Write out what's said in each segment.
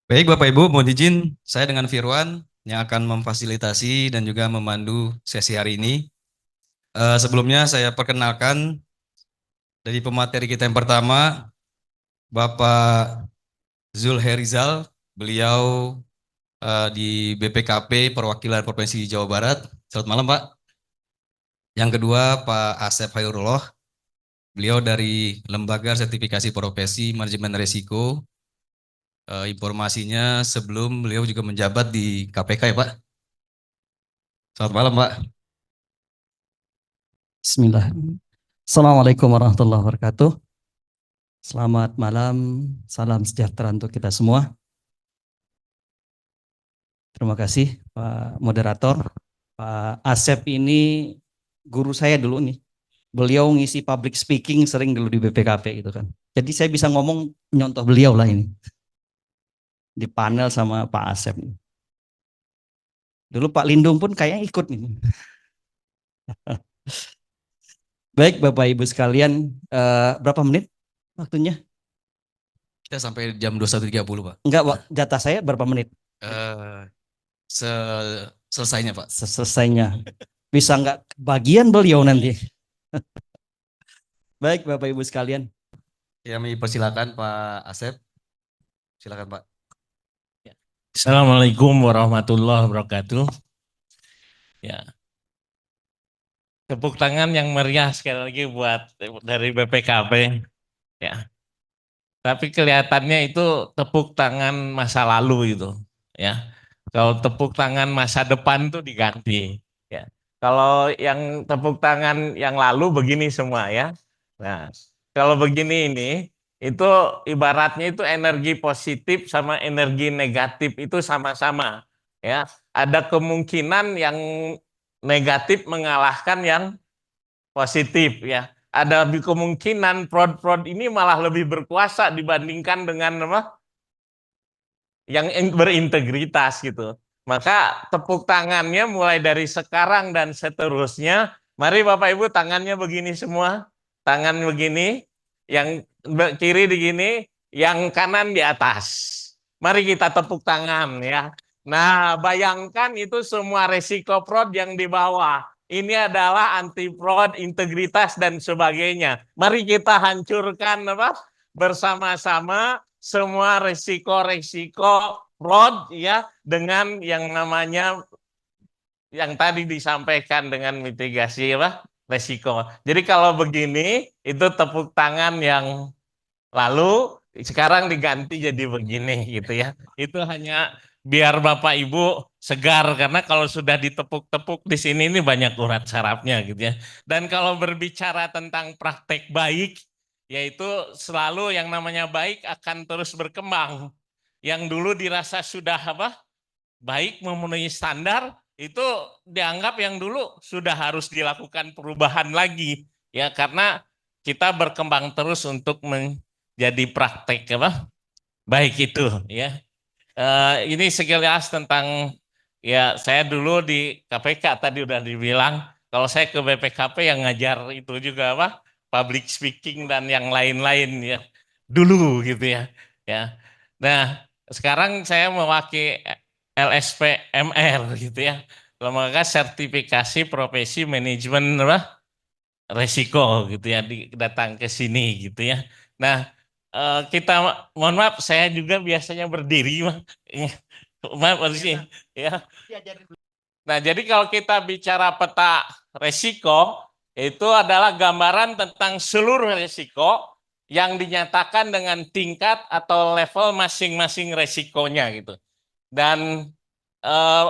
Baik Bapak Ibu, mohon izin saya dengan Firwan yang akan memfasilitasi dan juga memandu sesi hari ini. Sebelumnya saya perkenalkan dari pemateri kita yang pertama, Bapak Zul Herizal, beliau di BPKP Perwakilan Provinsi Jawa Barat. Selamat malam Pak. Yang kedua Pak Asep Hairullah, beliau dari Lembaga Sertifikasi Profesi Manajemen Risiko. Informasinya sebelum beliau juga menjabat di KPK ya Pak. Selamat malam Pak. Bismillah. Assalamualaikum warahmatullahi wabarakatuh. Selamat malam, salam sejahtera untuk kita semua. Terima kasih Pak Moderator. Pak Asep ini guru saya dulu nih. Beliau ngisi public speaking sering dulu di BPKP gitu kan. Jadi saya bisa ngomong nyontoh beliau lah ini. Di panel sama Pak Asep. Dulu Pak Lindung pun kayaknya ikut nih. Baik Bapak Ibu sekalian, berapa menit waktunya? Kita sampai jam 21.30 Pak. Enggak, data saya berapa menit? Eh, Selesainya Pak. Selesainya. Bisa nggak bagian beliau nanti? Baik Bapak Ibu sekalian. Ya, kami persilakan Pak Asep. Silakan Pak. Assalamualaikum warahmatullahi wabarakatuh. Ya, tepuk tangan yang meriah sekali lagi buat dari BPKP. Ya, tapi kelihatannya itu tepuk tangan masa lalu itu. Ya, kalau tepuk tangan masa depan tuh diganti. Ya, kalau yang tepuk tangan yang lalu begini semua ya. Nah, kalau begini ini itu ibaratnya itu energi positif sama energi negatif itu sama-sama ya. Ada kemungkinan yang negatif mengalahkan yang positif ya. Ada kemungkinan prod-prod ini malah lebih berkuasa dibandingkan dengan apa? Yang berintegritas gitu. Maka tepuk tangannya mulai dari sekarang dan seterusnya. Mari Bapak Ibu tangannya begini semua. Tangan begini, yang kiri begini, yang kanan di atas. Mari kita tepuk tangan ya. Nah, bayangkan itu semua resiko fraud yang di bawah. Ini adalah anti fraud, integritas dan sebagainya. Mari kita hancurkan apa? Bersama-sama semua resiko-resiko fraud ya dengan yang namanya yang tadi disampaikan dengan mitigasi apa resiko. Jadi kalau begini itu tepuk tangan yang lalu sekarang diganti jadi begini gitu ya. Itu hanya biar Bapak Ibu segar karena kalau sudah ditepuk-tepuk di sini ini banyak urat sarafnya gitu ya. Dan kalau berbicara tentang praktek baik yaitu selalu yang namanya baik akan terus berkembang. Yang dulu dirasa sudah apa? Baik memenuhi standar itu dianggap yang dulu sudah harus dilakukan perubahan lagi ya karena kita berkembang terus untuk menjadi praktek apa baik itu ya. Ini sekilas tentang ya saya dulu di KPK tadi udah dibilang kalau saya ke BPKP yang ngajar itu juga apa public speaking dan yang lain-lain ya dulu gitu ya ya. Nah sekarang saya mewakili LSPMR gitu ya, lembaga sertifikasi profesi manajemen apa resiko gitu ya, datang ke sini gitu ya. Nah kita mohon maaf saya juga biasanya berdiri maaf harus ya. Nah jadi kalau kita bicara peta resiko itu adalah gambaran tentang seluruh resiko yang dinyatakan dengan tingkat atau level masing-masing resikonya gitu. Dan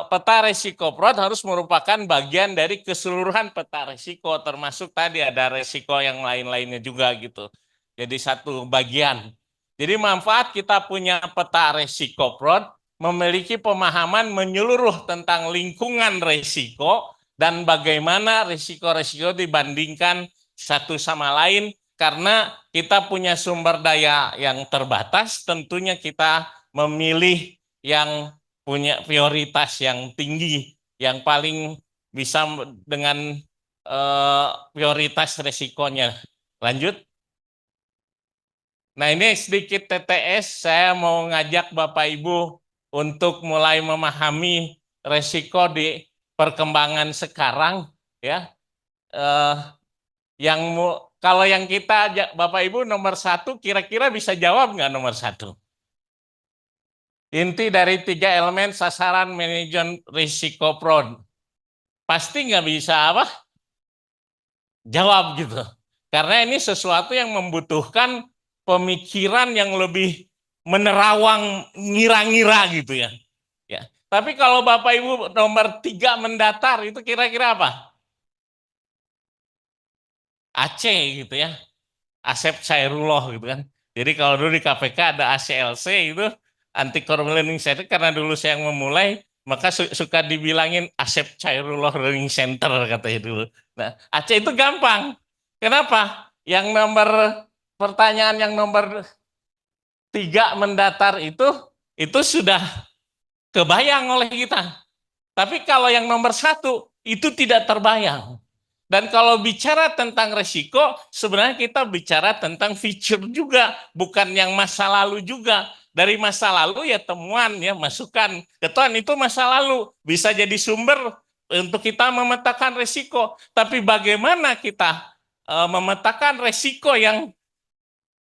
peta risiko fraud harus merupakan bagian dari keseluruhan peta risiko, termasuk tadi ada risiko yang lain-lainnya juga gitu. Jadi satu bagian. Jadi manfaat kita punya peta risiko fraud memiliki pemahaman menyeluruh tentang lingkungan risiko dan bagaimana risiko-risiko dibandingkan satu sama lain karena kita punya sumber daya yang terbatas, tentunya kita memilih yang punya prioritas yang tinggi, yang paling bisa dengan prioritas resikonya. Lanjut. Nah, ini sedikit TTS, saya mau ngajak Bapak Ibu untuk mulai memahami resiko di perkembangan sekarang, ya. Eh, kalau yang kita Bapak Ibu nomor 1 kira-kira bisa jawab nggak nomor 1? Inti dari 3 elemen sasaran manajemen risiko fraud. Pasti nggak bisa apa? Jawab gitu. Karena ini sesuatu yang membutuhkan pemikiran yang lebih menerawang, ngira-ngira gitu ya. Ya. Tapi kalau Bapak Ibu nomor 3 mendatar itu kira-kira apa? Aceh gitu ya. Asep Cairullah gitu kan. Jadi kalau dulu di KPK ada ACLC itu anti corruption learning center, karena dulu saya yang memulai, maka suka dibilangin Asep Cairullah Learning Center katanya dulu. Nah, Aceh itu gampang. Kenapa? Yang nomor pertanyaan yang nomor 3 mendatar itu sudah kebayang oleh kita. Tapi kalau yang nomor 1 itu tidak terbayang. Dan kalau bicara tentang resiko, sebenarnya kita bicara tentang future juga, bukan yang masa lalu juga. Dari masa lalu ya temuan, ya masukan. Ketuan itu masa lalu, bisa jadi sumber untuk kita memetakan resiko. Tapi bagaimana kita memetakan resiko yang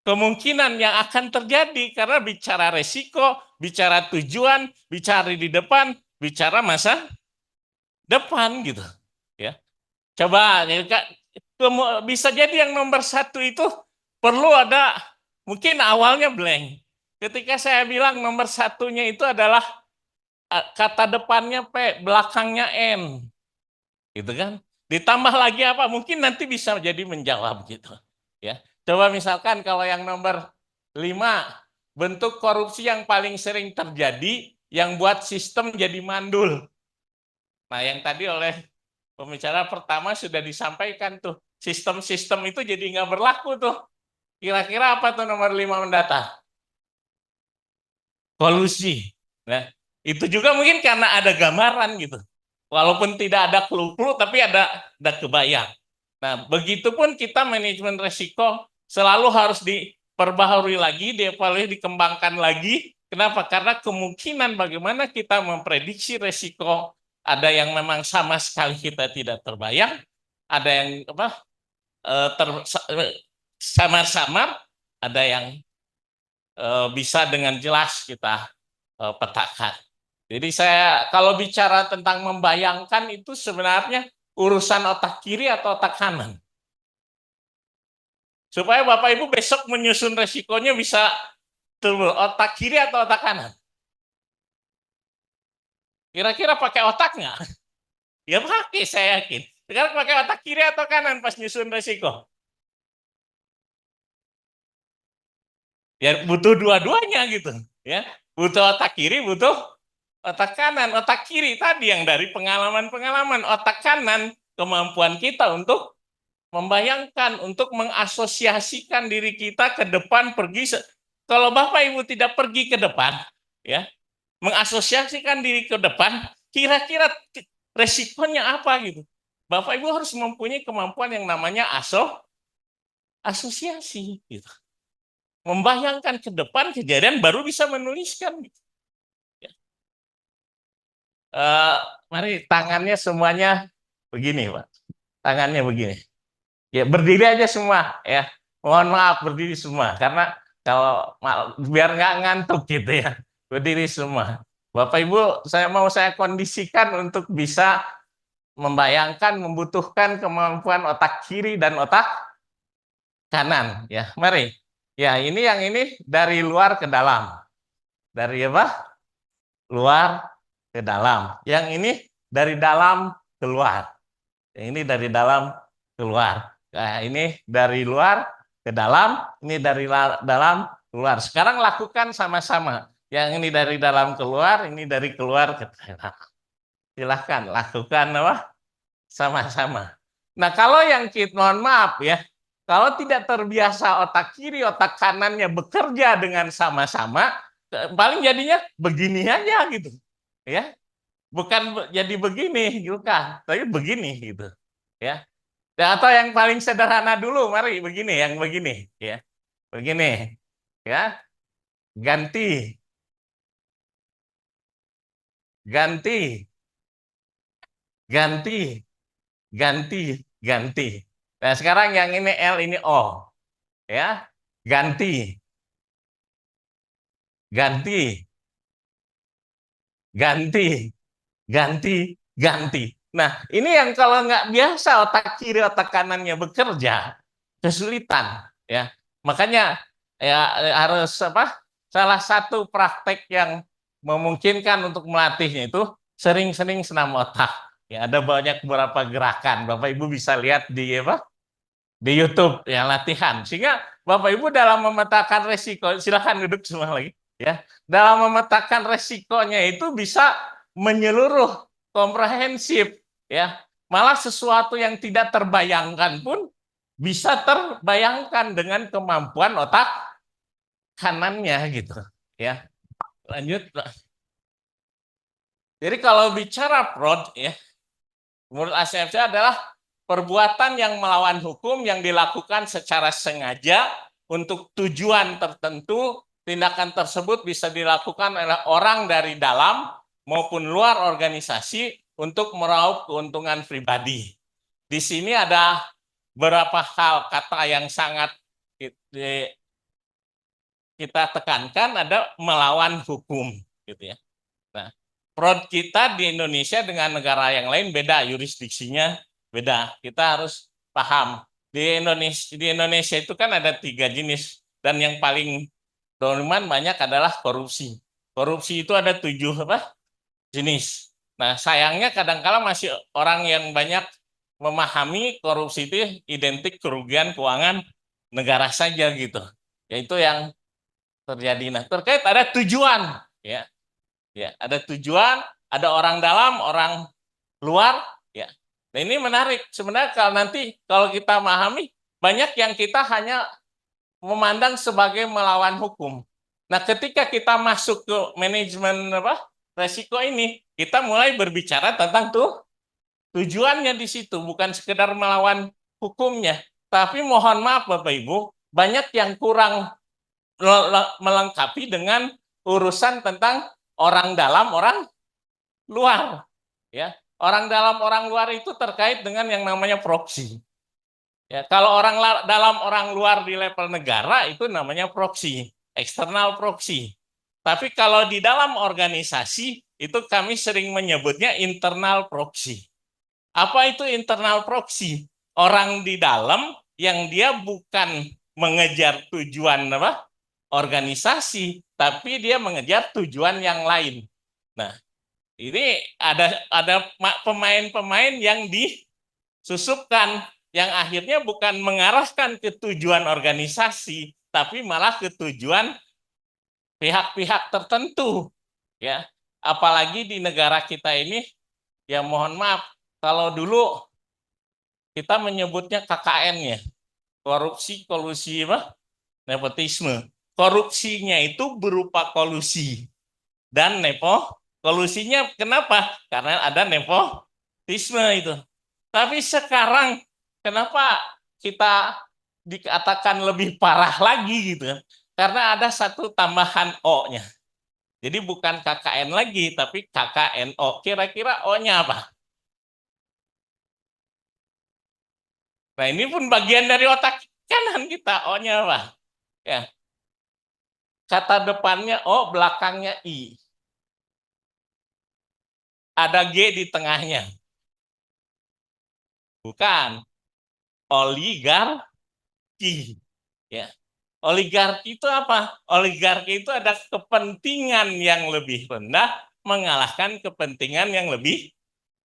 kemungkinan yang akan terjadi, karena bicara resiko, bicara tujuan, bicara di depan, bicara masa depan gitu. Ya. Coba bisa jadi yang nomor 1 itu perlu ada, mungkin awalnya blank. Ketika saya bilang nomor 1-nya itu adalah kata depannya P, belakangnya N, gitu kan? Ditambah lagi apa? Mungkin nanti bisa jadi menjawab gitu. Ya, coba misalkan kalau yang nomor 5, bentuk korupsi yang paling sering terjadi yang buat sistem jadi mandul. Nah, yang tadi oleh pembicara pertama sudah disampaikan tuh, sistem-sistem itu jadi nggak berlaku tuh. Kira-kira apa tuh nomor 5 mendata? Kolusi. Nah, itu juga mungkin karena ada gambaran gitu. Walaupun tidak ada clue-clue, tapi ada kebayang. Nah, begitupun kita manajemen resiko selalu harus diperbaharui lagi, dievaluasi, dikembangkan lagi. Kenapa? Karena kemungkinan bagaimana kita memprediksi resiko, ada yang memang sama sekali kita tidak terbayang, ada yang samar-samar, ada yang bisa dengan jelas kita petakan. Jadi saya kalau bicara tentang membayangkan itu sebenarnya urusan otak kiri atau otak kanan. Supaya Bapak Ibu besok menyusun resikonya bisa otak kiri atau otak kanan. Kira-kira pakai otak nggak? Ya pakai, saya yakin. Sekarang pakai otak kiri atau kanan pas nyusun resiko? Ya butuh dua-duanya gitu. Ya, butuh otak kiri, butuh otak kanan. Otak kiri tadi yang dari pengalaman-pengalaman. Otak kanan kemampuan kita untuk membayangkan, untuk mengasosiasikan diri kita ke depan pergi. Kalau Bapak Ibu tidak pergi ke depan, ya, mengasosiasikan diri ke depan, kira-kira resikonya apa gitu. Bapak Ibu harus mempunyai kemampuan yang namanya asosiasi gitu. Membayangkan ke depan kejadian baru bisa menuliskan gitu. Ya. Mari tangannya semuanya begini, Pak. Tangannya begini. Ya berdiri aja semua ya. Mohon maaf berdiri semua karena kalau biar nggak ngantuk gitu ya. Berdiri semua. Bapak Ibu, saya kondisikan untuk bisa membayangkan, membutuhkan kemampuan otak kiri dan otak kanan ya. Mari. Ya, yang ini dari luar ke dalam. Dari apa? Luar ke dalam. Yang ini dari dalam keluar. Yang ini dari dalam keluar. Nah, ini dari luar ke dalam, ini dari dalam keluar. Sekarang lakukan sama-sama. Yang ini dari dalam keluar, ini dari keluar ke dalam. Silahkan lakukan apa? Sama-sama. Nah, kalau yang mohon maaf ya, kalau tidak terbiasa otak kiri, otak kanannya bekerja dengan sama-sama, paling jadinya begini aja gitu. Ya. Bukan jadi begini gitu kan, tapi begini gitu. Ya. Ya, atau yang paling sederhana dulu, mari begini, yang begini, ya, begini. ya, ganti, ganti, ganti, ganti, ganti. Nah, sekarang yang ini L, ini O, ya, ganti, ganti, ganti, ganti, ganti. Nah, ini yang kalau nggak biasa otak kiri, otak kanannya bekerja, kesulitan, ya. Makanya ya harus apa? Salah satu praktek yang memungkinkan untuk melatihnya itu sering-sering senam otak. Ya, ada banyak beberapa gerakan. Bapak Ibu bisa lihat di apa? Di YouTube ya latihan. Sehingga Bapak Ibu dalam memetakan resiko, silakan duduk semua lagi, ya. Dalam memetakan resikonya itu bisa menyeluruh, komprehensif, ya. Malah sesuatu yang tidak terbayangkan pun bisa terbayangkan dengan kemampuan otak kanannya gitu, ya. Lanjut. Jadi kalau bicara fraud, ya, menurut ACFC adalah perbuatan yang melawan hukum yang dilakukan secara sengaja untuk tujuan tertentu. Tindakan tersebut bisa dilakukan oleh orang dari dalam maupun luar organisasi untuk meraup keuntungan pribadi. Di sini ada beberapa hal kata yang sangat kita tekankan, ada melawan hukum, gitu ya. Nah, fraud kita di Indonesia dengan negara yang lain beda, yurisdiksinya beda. Kita harus paham. Di Indonesia itu kan ada 3 jenis, dan yang paling dominan banyak adalah korupsi. Korupsi itu ada 7 jenis. Nah, sayangnya kadang-kala masih orang yang banyak memahami korupsi itu identik kerugian keuangan negara saja gitu. Yaitu yang terjadi. Nah, terkait ada tujuan, ya. Ya, ada tujuan, ada orang dalam, orang luar, ya. Nah, ini menarik. Sebenarnya kalau kita memahami, banyak yang kita hanya memandang sebagai melawan hukum. Nah, ketika kita masuk ke manajemen resiko ini, kita mulai berbicara tentang tujuannya di situ, bukan sekedar melawan hukumnya. Tapi mohon maaf Bapak Ibu, banyak yang kurang melengkapi dengan urusan tentang orang dalam, orang luar. Ya, orang dalam, orang luar itu terkait dengan yang namanya proksi. Ya, kalau orang dalam, orang luar di level negara itu namanya proksi, eksternal proksi. Tapi kalau di dalam organisasi itu kami sering menyebutnya internal proksi. Apa itu internal proksi? Orang di dalam yang dia bukan mengejar tujuan organisasi, tapi dia mengejar tujuan yang lain. Nah, ini ada pemain-pemain yang disusupkan yang akhirnya bukan mengarahkan ke tujuan organisasi, tapi malah ke tujuan pihak-pihak tertentu, ya. Apalagi di negara kita ini, ya mohon maaf, kalau dulu kita menyebutnya KKN, ya, korupsi, kolusi, nepotisme. Korupsinya itu berupa kolusi dan kolusinya kenapa? Karena ada nepotisme itu. Tapi sekarang kenapa kita dikatakan lebih parah lagi gitu? Karena ada satu tambahan O-nya. Jadi bukan KKN lagi, tapi KKNO. Kira-kira O-nya apa? Nah, ini pun bagian dari otak kanan kita. O-nya apa? Ya. Kata depannya O, belakangnya I. Ada G di tengahnya. Bukan. Oligarki. Ya. Oligarki itu apa? Oligarki itu ada kepentingan yang lebih rendah mengalahkan kepentingan yang lebih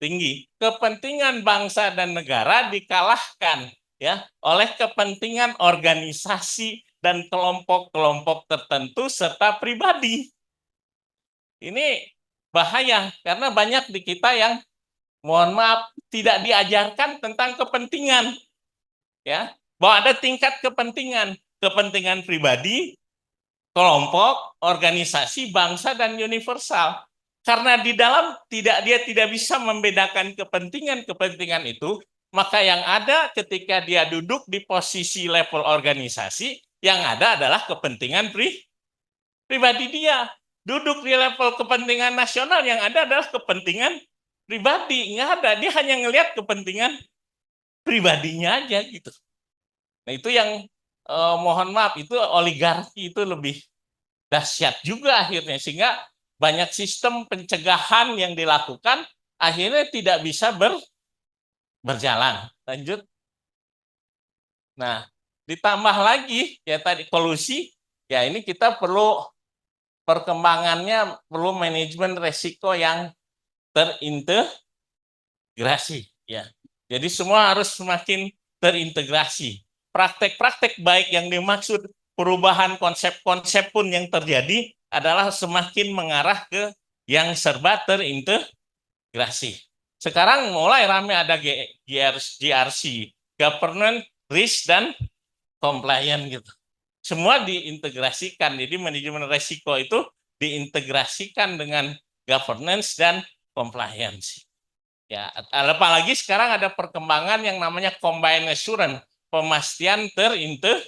tinggi. Kepentingan bangsa dan negara dikalahkan, ya, oleh kepentingan organisasi dan kelompok-kelompok tertentu serta pribadi. Ini bahaya karena banyak di kita yang mohon maaf tidak diajarkan tentang kepentingan, ya, bahwa ada tingkat kepentingan pribadi, kelompok, organisasi, bangsa, dan universal. Karena di dalam dia tidak bisa membedakan kepentingan itu, maka yang ada ketika dia duduk di posisi level organisasi, Yang ada adalah kepentingan pribadi dia. Duduk di level kepentingan nasional, yang ada adalah kepentingan pribadi. Nggak ada, dia hanya ngelihat kepentingan pribadinya aja gitu. Nah itu yang mohon maaf, itu oligarki itu lebih dahsyat juga akhirnya, sehingga banyak sistem pencegahan yang dilakukan akhirnya tidak bisa berjalan. Lanjut. Nah, ditambah lagi ya tadi kolusi, ya ini kita perlu perkembangannya, perlu manajemen resiko yang terintegrasi ya. Jadi semua harus semakin terintegrasi. Praktek-praktek baik yang dimaksud perubahan konsep-konsep pun yang terjadi adalah semakin mengarah ke yang serba terintegrasi. Sekarang mulai ramai ada GRC, governance, risk, dan compliance gitu. Semua diintegrasikan. Jadi manajemen resiko itu diintegrasikan dengan governance dan compliance. Ya, apalagi sekarang ada perkembangan yang namanya combined assurance, pemastian terintegrasi.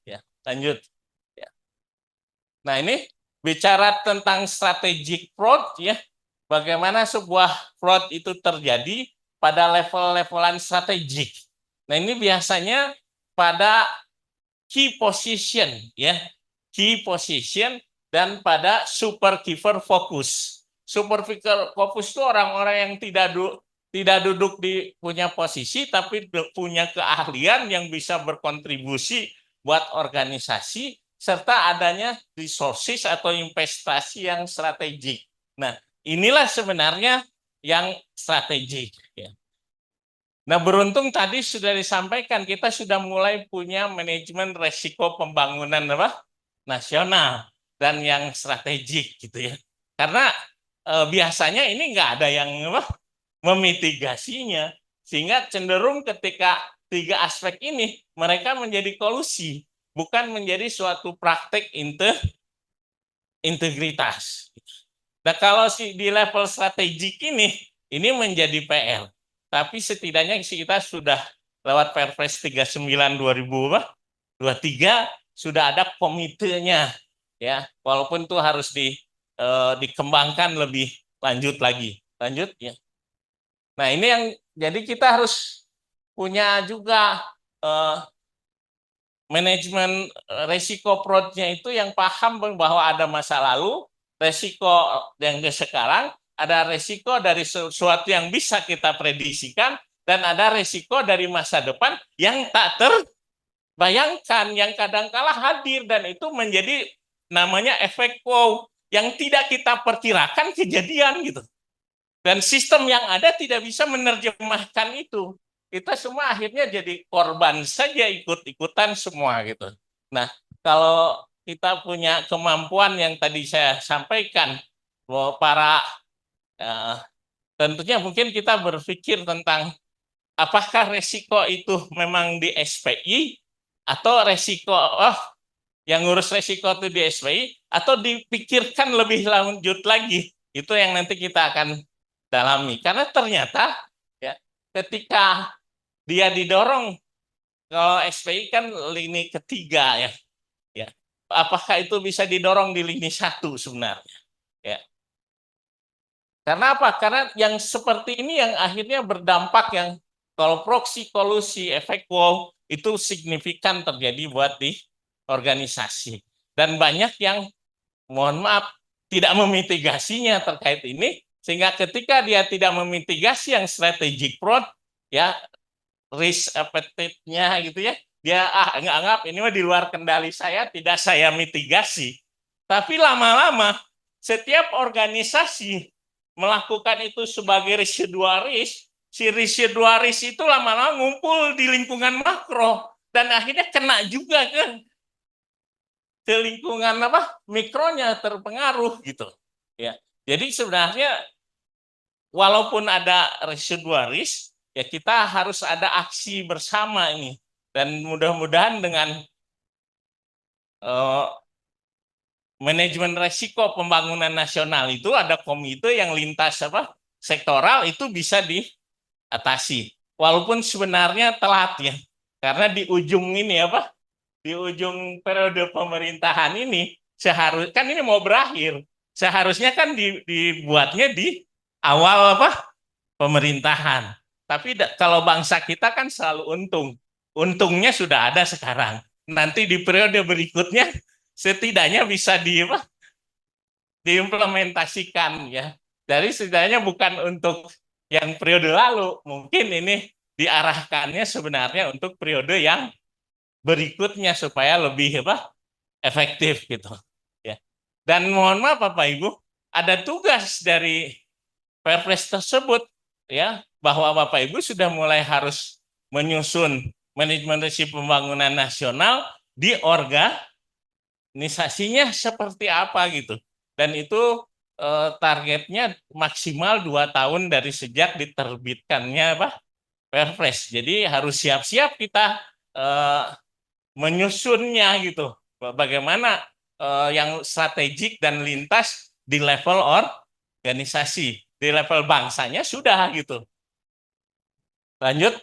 Ya, lanjut. Ya. Nah ini bicara tentang strategic fraud, ya, bagaimana sebuah fraud itu terjadi pada level-levelan strategik. Nah ini biasanya pada key position, ya, key position, dan pada super giver focus. Super giver focus itu orang-orang yang tidak duduk di punya posisi, tapi punya keahlian yang bisa berkontribusi buat organisasi, serta adanya resources atau investasi yang strategik. Nah, inilah sebenarnya yang strategik. Ya. Nah, beruntung tadi sudah disampaikan, kita sudah mulai punya manajemen resiko pembangunan nasional dan yang strategik gitu ya. Karena biasanya ini nggak ada yang memitigasinya, sehingga cenderung ketika tiga aspek ini mereka menjadi kolusi, bukan menjadi suatu praktek integritas. Nah, kalau di level strategik ini menjadi PR. Tapi setidaknya kita sudah lewat Perpres 39 2023 sudah ada komitenya, ya, walaupun itu harus dikembangkan lebih lanjut lagi. Lanjut ya. Nah, ini yang jadi kita harus punya juga manajemen resiko fraudnya itu yang paham bahwa ada masa lalu, resiko yang sekarang, ada resiko dari sesuatu yang bisa kita prediksikan, dan ada resiko dari masa depan yang tak terbayangkan, yang kadangkala hadir, dan itu menjadi namanya efek wow, yang tidak kita perkirakan kejadian gitu. Dan sistem yang ada tidak bisa menerjemahkan itu. Kita semua akhirnya jadi korban saja, ikut-ikutan semua gitu. Nah, kalau kita punya kemampuan yang tadi saya sampaikan, bahwa tentunya mungkin kita berpikir tentang apakah resiko itu memang di SPI atau resiko yang ngurus resiko itu di SPI, atau dipikirkan lebih lanjut lagi. Itu yang nanti kita akan dalami. Karena ternyata ya, ketika dia didorong, kalau SPI kan lini ketiga ya, ya, apakah itu bisa didorong di lini 1 sebenarnya? Ya. Karena apa? Karena yang seperti ini yang akhirnya berdampak, yang kalau proksi, kolusi, efek wow itu signifikan terjadi buat di organisasi. Dan banyak yang mohon maaf tidak memitigasinya terkait ini, sehingga ketika dia tidak memitigasi yang strategic fraud, ya, risk appetite-nya gitu ya, dia anggap ini mah di luar kendali saya, tidak saya mitigasi. Tapi lama-lama setiap organisasi melakukan itu sebagai residual risk, si residual risk itu lama-lama ngumpul di lingkungan makro, dan akhirnya kena juga ke lingkungan mikronya terpengaruh gitu ya. Jadi sebenarnya walaupun ada residual risk, ya kita harus ada aksi bersama ini, dan mudah-mudahan dengan manajemen resiko pembangunan nasional itu ada komite yang lintas sektoral itu bisa diatasi, walaupun sebenarnya telat ya, karena di ujung ini di ujung periode pemerintahan ini kan ini mau berakhir. Seharusnya kan dibuatnya di awal apa? Pemerintahan. Tapi kalau bangsa kita kan selalu untung. Untungnya sudah ada sekarang. Nanti di periode berikutnya setidaknya bisa diimplementasikan ya. Jadi setidaknya bukan untuk yang periode lalu, mungkin ini diarahkannya sebenarnya untuk periode yang berikutnya supaya lebih efektif gitu ya. Dan mohon maaf Bapak Ibu, ada tugas dari Perpres tersebut ya, bahwa Bapak Ibu sudah mulai harus menyusun manajemen risiko pembangunan nasional di organisasinya seperti apa gitu. Dan itu targetnya maksimal 2 tahun dari sejak diterbitkannya Perpres. Jadi harus siap-siap kita menyusunnya gitu. Bagaimana yang strategik dan lintas di level organisasi, di level bangsanya sudah gitu. Lanjut.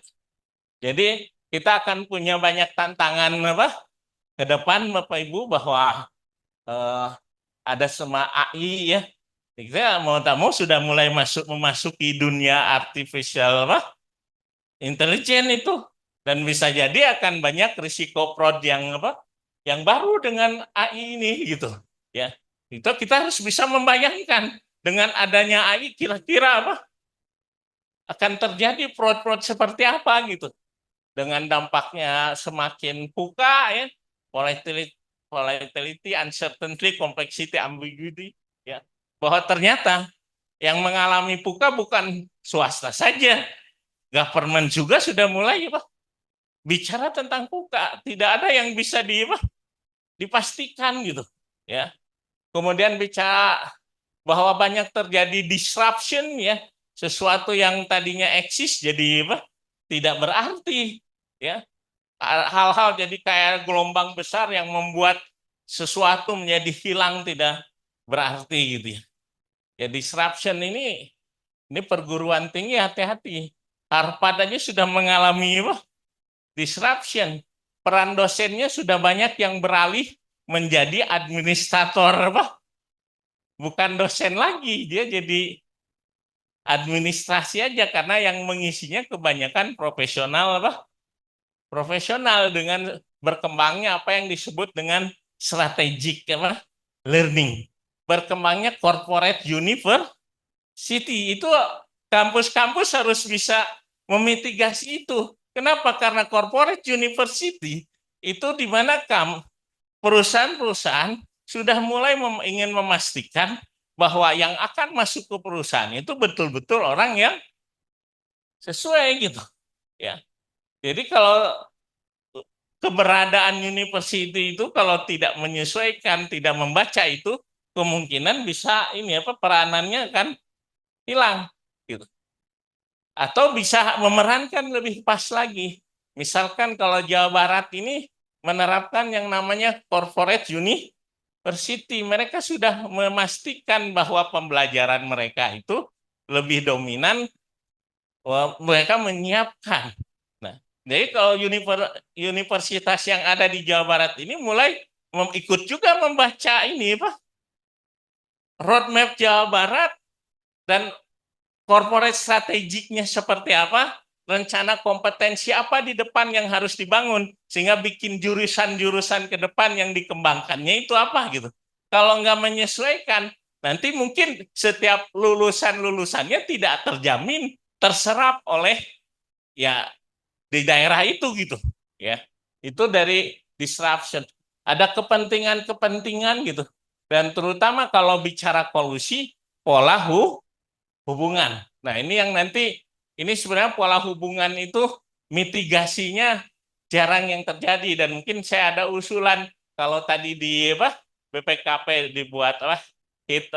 Jadi kita akan punya banyak tantangan ke depan Bapak Ibu, bahwa ada semua AI ya. Kita mau tak mau sudah mulai memasuki dunia artificial intelijen itu, dan bisa jadi akan banyak risiko fraud yang baru dengan AI ini gitu ya. Itu kita harus bisa membayangkan dengan adanya AI kira-kira akan terjadi fraud-fraud seperti apa gitu, dengan dampaknya semakin puka ya, volatility, uncertainty, complexity, ambiguity ya, bahwa ternyata yang mengalami puka bukan swasta saja, government juga sudah mulai bicara tentang puka, tidak ada yang bisa dipastikan gitu ya. Kemudian bicara bahwa banyak terjadi disruption ya, sesuatu yang tadinya eksis jadi tidak berarti ya. Hal-hal jadi kayak gelombang besar yang membuat sesuatu menjadi hilang tidak berarti gitu ya. Ya disruption ini perguruan tinggi hati-hati. Harvard aja sudah mengalami disruption. Peran dosennya sudah banyak yang beralih menjadi administrator bukan dosen lagi, dia jadi administrasi aja karena yang mengisinya kebanyakan profesional profesional dengan berkembangnya apa yang disebut dengan strategic learning. Berkembangnya corporate university, itu kampus-kampus harus bisa memitigasi itu. Kenapa? Karena corporate university itu di mana perusahaan-perusahaan sudah mulai ingin memastikan bahwa yang akan masuk ke perusahaan itu betul-betul orang yang sesuai gitu ya. Jadi kalau keberadaan university itu kalau tidak menyesuaikan, tidak membaca itu, kemungkinan bisa peranannya akan hilang gitu. Atau bisa memerankan lebih pas lagi. Misalkan kalau Jawa Barat ini menerapkan yang namanya corporate university, mereka sudah memastikan bahwa pembelajaran mereka itu lebih dominan, mereka menyiapkan. Nah, jadi kalau universitas yang ada di Jawa Barat ini mulai ikut juga membaca ini roadmap Jawa Barat dan corporate strategiknya seperti apa, rencana kompetensi apa di depan yang harus dibangun, sehingga bikin jurusan-jurusan ke depan yang dikembangkannya itu apa gitu. Kalau nggak menyesuaikan, nanti mungkin setiap lulusannya tidak terjamin terserap oleh ya di daerah itu gitu ya. Itu dari disruption. Ada kepentingan-kepentingan gitu. Dan terutama kalau bicara kolusi, pola hubungan. Nah, ini yang nanti ini sebenarnya pola hubungan itu mitigasinya jarang yang terjadi, dan mungkin saya ada usulan kalau tadi di BPKP dibuat heat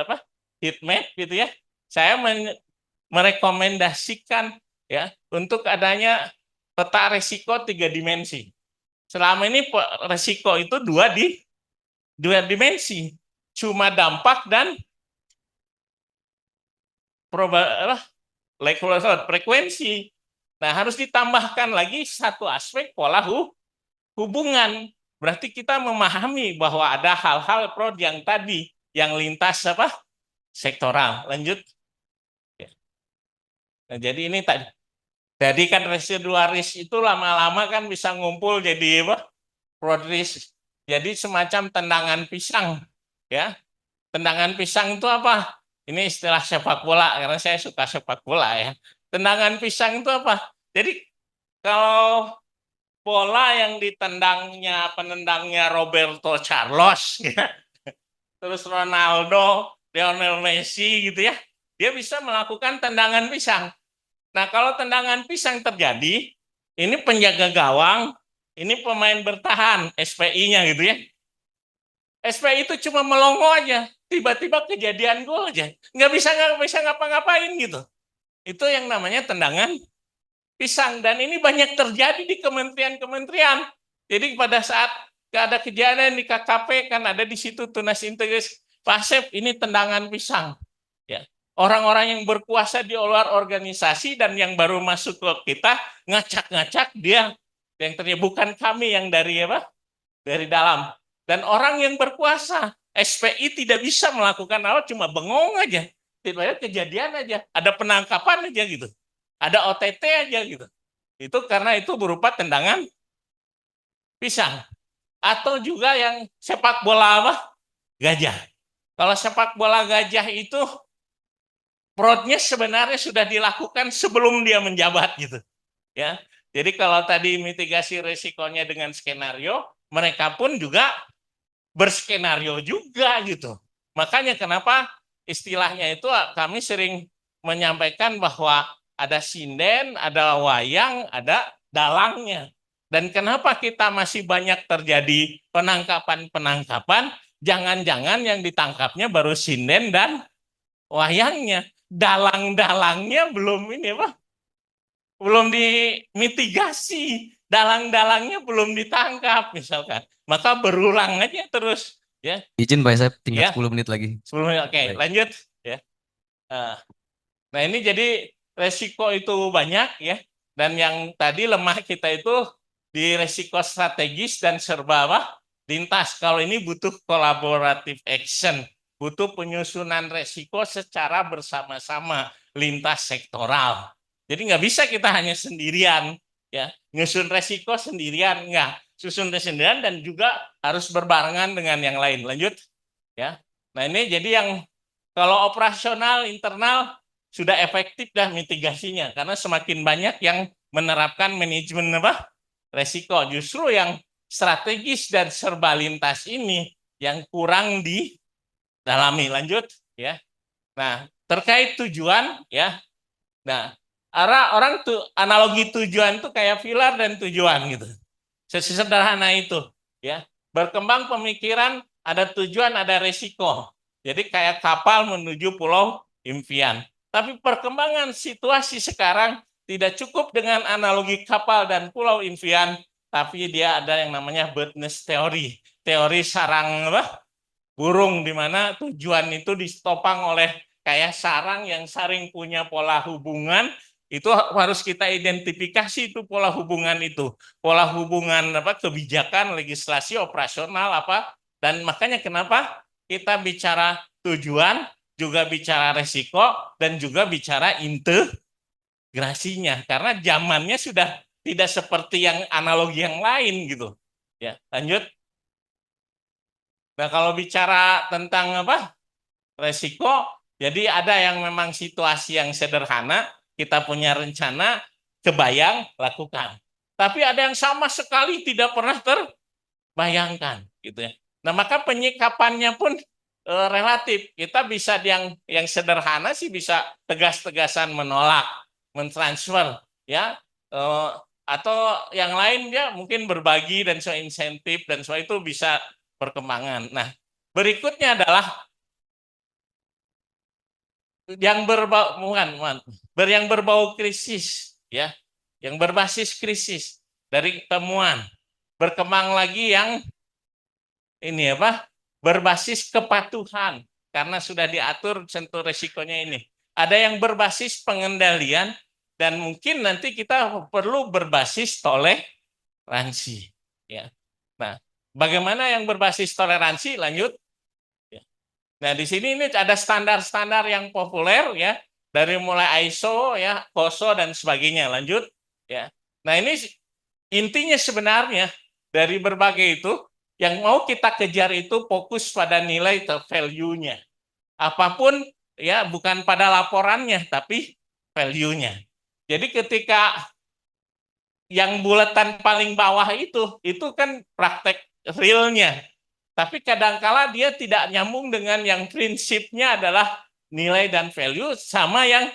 map gitu ya. Saya merekomendasikan ya untuk adanya peta resiko 3 dimensi. Selama ini resiko itu dua dimensi, cuma dampak dan frekuensi. Nah, harus ditambahkan lagi satu aspek pola hubungan. berarti kita memahami bahwa ada hal-hal prod yang tadi yang lintas apa sektoral. Lanjut. Nah, jadi ini tadi. Jadi kan residual risk itu lama-lama kan bisa ngumpul jadi apa? Prod risk. Jadi semacam tendangan pisang, ya. Tendangan pisang itu apa? Ini istilah sepak bola karena saya suka sepak bola ya. Tendangan pisang itu apa? Jadi kalau bola yang ditendangnya penendangnya Roberto Carlos, ya, terus Ronaldo, Lionel Messi gitu ya, dia bisa melakukan tendangan pisang. Nah, kalau tendangan pisang terjadi, ini penjaga gawang, ini pemain bertahan, SPI-nya gitu ya. SPI itu cuma melongo aja, tiba-tiba kejadian gol aja. Nggak bisa ngapa-ngapain gitu. Itu yang namanya tendangan pisang. Dan ini banyak terjadi di kementerian-kementerian. Jadi pada saat ada kejadian di KKP, kan ada di situ tunas integritas, Pak Asep, ini tendangan pisang. Ya. Orang-orang yang berkuasa di luar organisasi dan yang baru masuk ke kita ngacak-ngacak dia yang ternyata bukan kami yang dari apa? Dari dalam. Dan orang yang berkuasa, SPI tidak bisa melakukan apa, cuma bengong aja. Tiba-tiba kejadian aja, ada penangkapan aja gitu. Ada OTT aja gitu. Itu karena itu berupa tendangan pisang. Atau juga yang sepak bola apa? Gajah. Kalau sepak bola gajah itu fraudnya sebenarnya sudah dilakukan sebelum dia menjabat gitu. Ya. Jadi kalau tadi mitigasi resikonya dengan skenario, mereka pun juga berskenario juga gitu. Makanya kenapa istilahnya itu kami sering menyampaikan bahwa ada sinden, ada wayang, ada dalangnya. Dan kenapa kita masih banyak terjadi penangkapan-penangkapan, jangan-jangan yang ditangkapnya baru sinden dan wayangnya. Dalang-dalangnya belum ini apa? Belum dimitigasi, dalang-dalangnya belum ditangkap misalkan. Maka berulang aja terus ya. Izin Pak Asep, tinggal Ya. 10 menit lagi. 10 menit. Oke, Baik. lanjut ya. Nah, ini jadi resiko itu banyak ya. Dan yang tadi lemah kita itu di resiko strategis dan serba apa? Lintas. Kalau ini butuh collaborative action, butuh penyusunan resiko secara bersama-sama lintas sektoral. Jadi nggak bisa kita hanya sendirian ya, nyusun resiko sendirian nggak, susun sendirian dan juga harus berbarengan dengan yang lain. Lanjut ya. Nah, ini jadi yang kalau operasional internal sudah efektif dah mitigasinya karena semakin banyak yang menerapkan manajemen apa? Resiko. Justru yang strategis dan serba lintas ini yang kurang didalami. Lanjut ya. Nah, terkait tujuan ya. Nah, orang tuh analogi tujuan tuh kayak pilar dan tujuan gitu. Sesederhana itu ya. Berkembang pemikiran ada tujuan, ada resiko. Jadi kayak kapal menuju pulau impian. Tapi perkembangan situasi sekarang tidak cukup dengan analogi kapal dan pulau impian, tapi dia ada yang namanya birdnest theory, teori sarang apa? Burung, di mana tujuan itu ditopang oleh kayak sarang yang saling punya pola hubungan. Itu harus kita identifikasi itu pola hubungan itu. Pola hubungan apa kebijakan, legislasi, operasional apa. Dan makanya kenapa kita bicara tujuan, juga bicara resiko, dan juga bicara integrasinya. Karena zamannya sudah tidak seperti yang analogi yang lain gitu. Ya, lanjut. Nah, kalau bicara tentang apa? Resiko, jadi ada yang memang situasi yang sederhana, kita punya rencana, kebayang, lakukan. Tapi ada yang sama sekali tidak pernah terbayangkan, gitu ya. Nah, maka penyikapannya pun relatif. Kita bisa yang sederhana sih bisa tegas-tegasan menolak, mentransfer, ya, atau yang lain ya mungkin berbagi dan soal insentif dan soal itu bisa perkembangan. Nah, berikutnya adalah yang berbau krisis ya, yang berbasis krisis dari temuan. Berkembang lagi yang ini apa? Berbasis kepatuhan karena sudah diatur tentu resikonya ini. Ada yang berbasis pengendalian dan mungkin nanti kita perlu berbasis toleransi ya. Nah, Bagaimana yang berbasis toleransi? Lanjut. Nah, di sini ini ada standar-standar yang populer ya, dari mulai ISO ya, COSO dan sebagainya. Lanjut ya. Nah, ini intinya sebenarnya dari berbagai itu yang mau kita kejar itu fokus pada nilai atau value-nya. Apapun ya, bukan pada laporannya tapi value-nya. Jadi ketika yang bulatan paling bawah itu kan praktek realnya. Tapi kadangkala dia tidak nyambung dengan yang prinsipnya adalah nilai dan value sama yang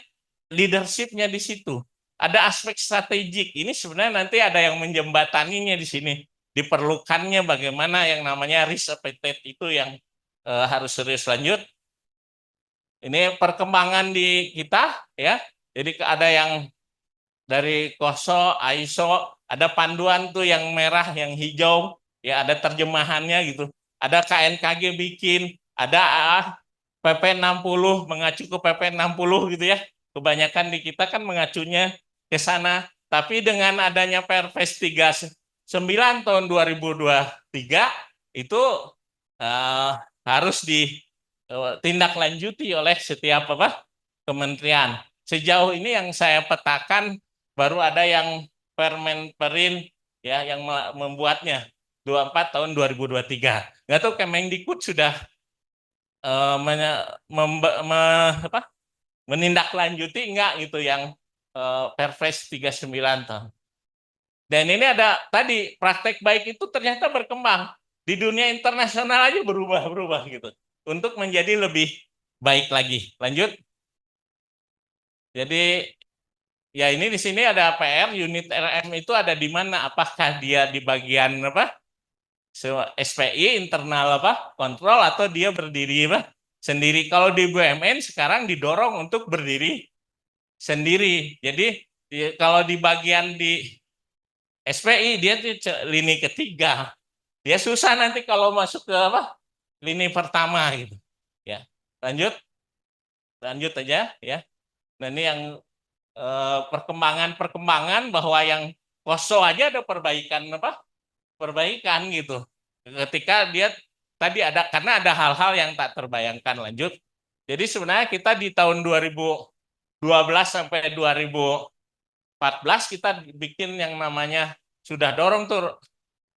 leadership-nya di situ. Ada aspek strategik. Ini sebenarnya nanti ada yang menjembataninya di sini. Diperlukannya bagaimana yang namanya risk appetite itu yang harus serius. Lanjut. Ini perkembangan di kita ya. Jadi ada yang dari COSO, ISO, ada panduan tuh yang merah, yang hijau, ya ada terjemahannya gitu. Ada KNKG bikin, ada PP 60 mengacu ke PP 60 gitu ya. Kebanyakan di kita kan mengacunya ke sana. Tapi dengan adanya Perpres 39 tahun 2023 itu harus ditindaklanjuti oleh setiap kementerian. Sejauh ini yang saya petakan baru ada yang Permenperin ya yang membuatnya 24 tahun 2023. Nggak tahu Kemendikbud sudah menindaklanjuti enggak gitu yang Perpres 39 tahun. Dan ini ada tadi praktek baik itu ternyata berkembang di dunia internasional aja berubah-berubah gitu untuk menjadi lebih baik lagi. Lanjut. Jadi ya ini di sini ada PR unit RM itu ada di mana? Apakah dia di bagian SPI internal kontrol atau dia berdiri sendiri? Kalau di BUMN sekarang didorong untuk berdiri sendiri. Jadi kalau di bagian di SPI dia lini ketiga. Dia susah nanti kalau masuk ke lini pertama gitu. Ya. Lanjut aja ya. Nah, ini yang perkembangan bahwa yang COSO aja ada perbaikan gitu. Ketika dia tadi ada karena ada hal-hal yang tak terbayangkan. Lanjut. Jadi sebenarnya kita di tahun 2012 sampai 2014 kita bikin yang namanya sudah dorong tuh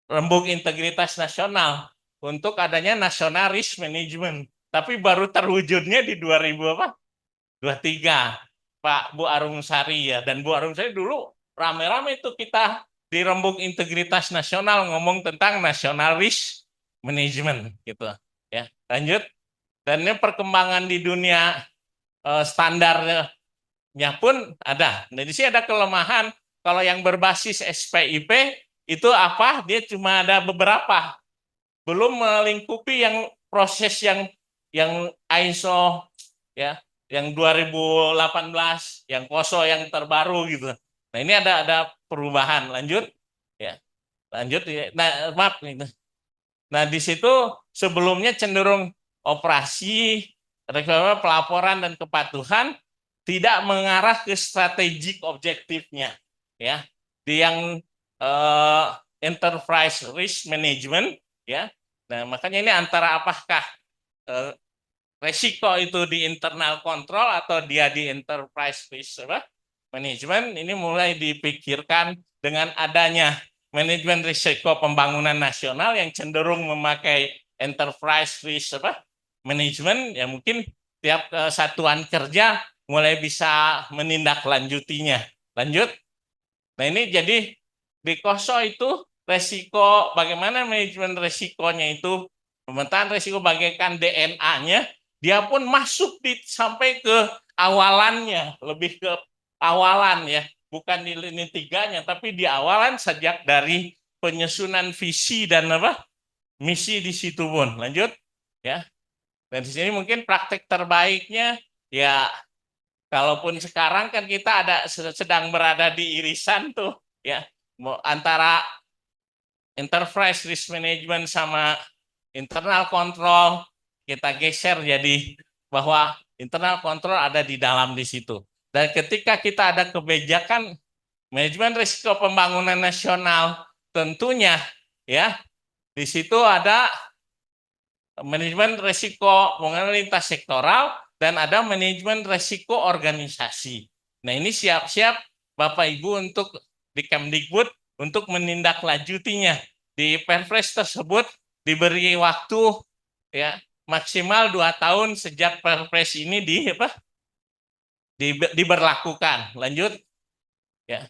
rembuk integritas nasional untuk adanya national risk management. Tapi baru terwujudnya di 2023. Pak Bu Arumsari ya, dan Bu Arumsari dulu rame-rame itu kita di rembuk integritas nasional ngomong tentang national risk management gitu ya. Lanjut. Dan ini perkembangan di dunia standarnya pun ada. Nah, di sini ada kelemahan kalau yang berbasis SPIP itu apa? Dia cuma ada beberapa. Belum melingkupi yang proses yang ISO ya, yang 2018, yang COSO yang terbaru gitu. Nah, ini ada perubahan. Lanjut ya. Lanjut ya. Nah, maaf gitu. Nah, di situ sebelumnya cenderung operasi, pelaporan dan kepatuhan tidak mengarah ke strategik objektifnya ya. Di yang enterprise risk management ya. Nah, makanya ini antara apakah resiko itu di internal control atau dia di enterprise risk management, ini mulai dipikirkan dengan adanya manajemen risiko pembangunan nasional yang cenderung memakai enterprise risk management, ya mungkin tiap satuan kerja mulai bisa menindaklanjutinya. Lanjut. Nah, ini jadi di COSO itu resiko, bagaimana manajemen resikonya itu, pemetaan resiko bagaikan DNA-nya, dia pun masuk sampai ke awalannya, lebih ke awalan ya, bukan di lini tiganya, tapi di awalan sejak dari penyusunan visi dan misi di situ pun. Lanjut ya. Dan di sini mungkin praktek terbaiknya ya, kalaupun sekarang kan kita sedang berada di irisan tuh ya, antara enterprise risk management sama internal control, kita geser jadi bahwa internal control ada di dalam di situ. Dan ketika kita ada kebijakan manajemen risiko pembangunan nasional, tentunya ya Di situ ada manajemen risiko lintas sektoral dan ada manajemen risiko organisasi. Nah, ini siap-siap Bapak Ibu untuk di Kemdikbud untuk menindaklanjutinya. Di Perpres tersebut diberi waktu ya maksimal 2 tahun sejak Perpres ini diberlakukan. Lanjut ya.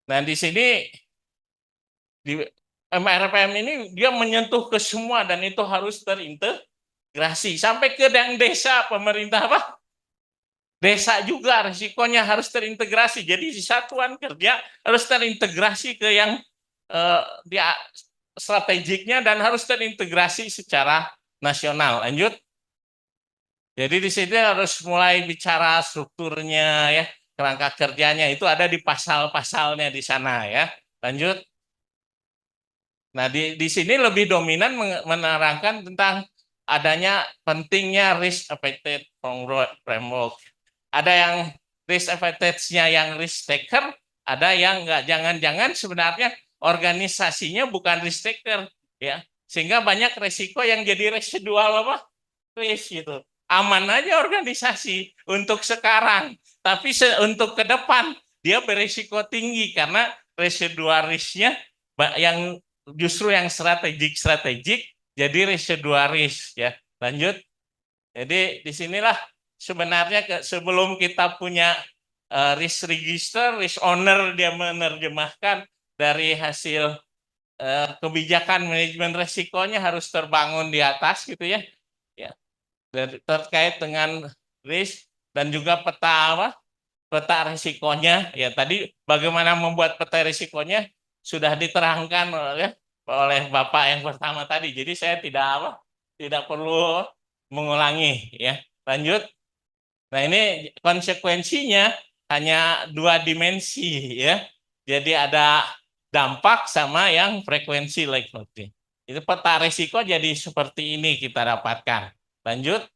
Nah, di sini di MRPM ini dia menyentuh ke semua dan itu harus terintegrasi sampai ke yang desa, pemerintah desa juga risikonya harus terintegrasi. Jadi di satuan kerja harus terintegrasi ke yang strategiknya dan harus terintegrasi secara nasional. Lanjut. Jadi di sini harus mulai bicara strukturnya ya, kerangka kerjanya itu ada di pasal-pasalnya di sana ya. Lanjut. Nah, di sini lebih dominan menerangkan tentang adanya pentingnya risk affected framework. Ada yang risk affected-nya yang risk taker, ada yang enggak. Jangan-jangan sebenarnya organisasinya bukan risk taker ya. Sehingga banyak risiko yang jadi residual risk gitu. Aman aja organisasi untuk sekarang, tapi untuk ke depan dia berisiko tinggi karena residual risk-nya yang justru yang strategik jadi residual risk ya. Lanjut. Jadi disinilah sebenarnya sebelum kita punya risk register, risk owner dia menerjemahkan dari hasil kebijakan manajemen risikonya harus terbangun di atas gitu ya. Ya. Terkait dengan risk dan juga peta risikonya ya, tadi bagaimana membuat peta risikonya sudah diterangkan oleh Bapak yang pertama tadi. Jadi saya tidak perlu mengulangi ya. Lanjut. Nah, ini konsekuensinya hanya 2 dimensi ya. Jadi ada dampak sama yang frekuensi like noting. Itu peta risiko jadi seperti ini kita dapatkan. Lanjut.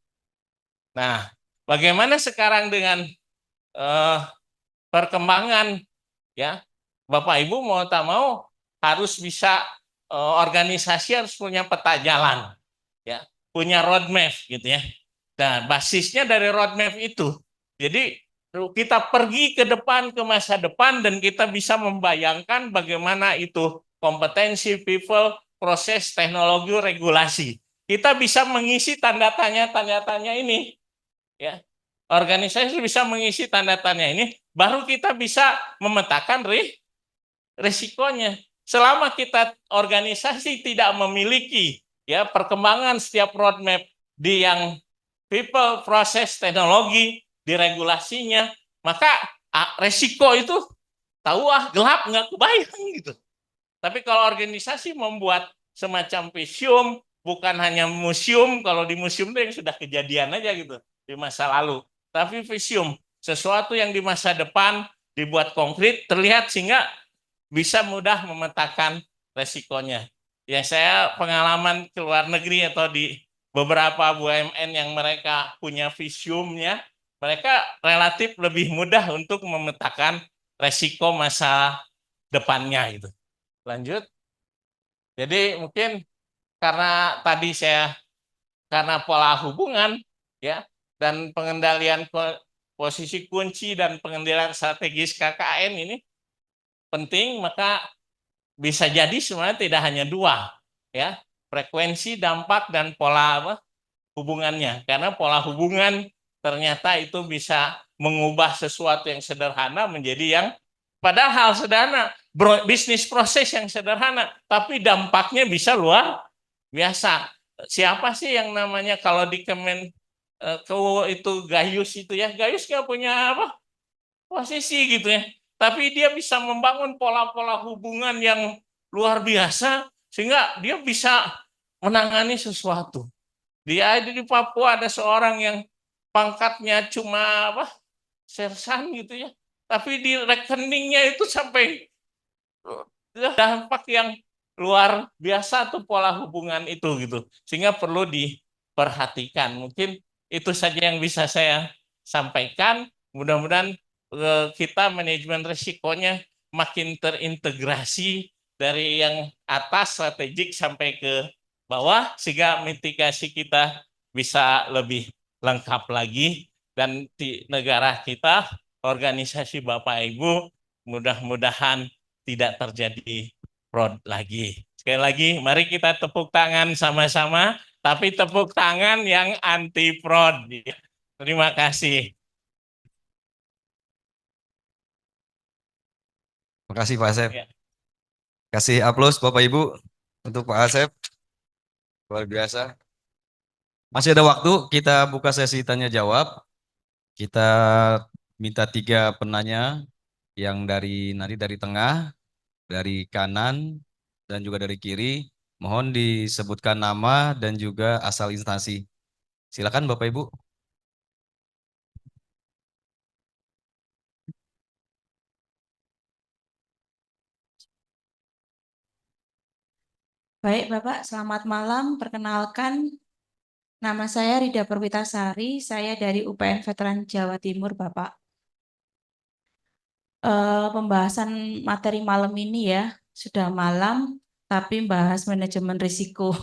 Nah, bagaimana sekarang dengan perkembangan ya? Bapak Ibu mau tak mau harus bisa organisasi harus punya peta jalan ya, punya roadmap gitu ya. Nah, basisnya dari roadmap itu. Jadi kita pergi ke depan, ke masa depan dan kita bisa membayangkan bagaimana itu kompetensi, people, proses, teknologi, regulasi. Kita bisa mengisi tanda tanya ini ya. Organisasi bisa mengisi tanda tanya ini, baru kita bisa memetakan risikonya. Selama kita organisasi tidak memiliki ya perkembangan setiap roadmap di yang people, proses, teknologi, di regulasinya, maka risiko itu tahu gelap nggak kebayang gitu. Tapi kalau organisasi membuat semacam museum, bukan hanya museum, kalau di museum itu yang sudah kejadian aja gitu di masa lalu. Tapi museum, sesuatu yang di masa depan dibuat konkret, terlihat sehingga bisa mudah memetakan resikonya. Ya, saya pengalaman ke luar negeri atau di beberapa BUMN yang mereka punya visiumnya, mereka relatif lebih mudah untuk memetakan resiko masa depannya itu. Lanjut. Jadi mungkin karena tadi karena pola hubungan ya dan pengendalian posisi kunci dan pengendalian strategis KKN ini penting, maka bisa jadi sebenarnya tidak hanya 2 ya, frekuensi, dampak dan pola hubungannya, karena pola hubungan ternyata itu bisa mengubah sesuatu yang sederhana menjadi yang padahal hal sederhana, bisnis proses yang sederhana, tapi dampaknya bisa luar biasa. Siapa sih yang namanya kalau di itu Gayus itu ya, Gayus nggak punya posisi gitu ya. Tapi dia bisa membangun pola-pola hubungan yang luar biasa sehingga dia bisa menangani sesuatu. Di Papua ada seorang yang pangkatnya cuma sersan gitu ya. Tapi di rekeningnya itu sampai dampak yang luar biasa tuh pola hubungan itu gitu. Sehingga perlu diperhatikan. Mungkin itu saja yang bisa saya sampaikan. Mudah-mudahan kita manajemen risikonya makin terintegrasi dari yang atas strategik sampai ke bawah sehingga mitigasi kita bisa lebih lengkap lagi dan di negara kita, organisasi Bapak Ibu mudah-mudahan tidak terjadi fraud lagi. Sekali lagi, mari kita tepuk tangan sama-sama, tapi tepuk tangan yang anti fraud. Terima kasih. Makasih Pak Asep. Ya. Kasih aplaus Bapak Ibu untuk Pak Asep. Luar biasa. Masih ada waktu, kita buka sesi tanya jawab. Kita minta 3 penanya yang dari tengah, dari kanan, dan juga dari kiri. Mohon disebutkan nama dan juga asal instansi. Silakan Bapak Ibu. Baik, Bapak, selamat malam. Perkenalkan, nama saya Rida Perwitasari. Saya dari UPN Veteran Jawa Timur, Bapak. Pembahasan materi malam ini ya, sudah malam, tapi bahas manajemen risiko.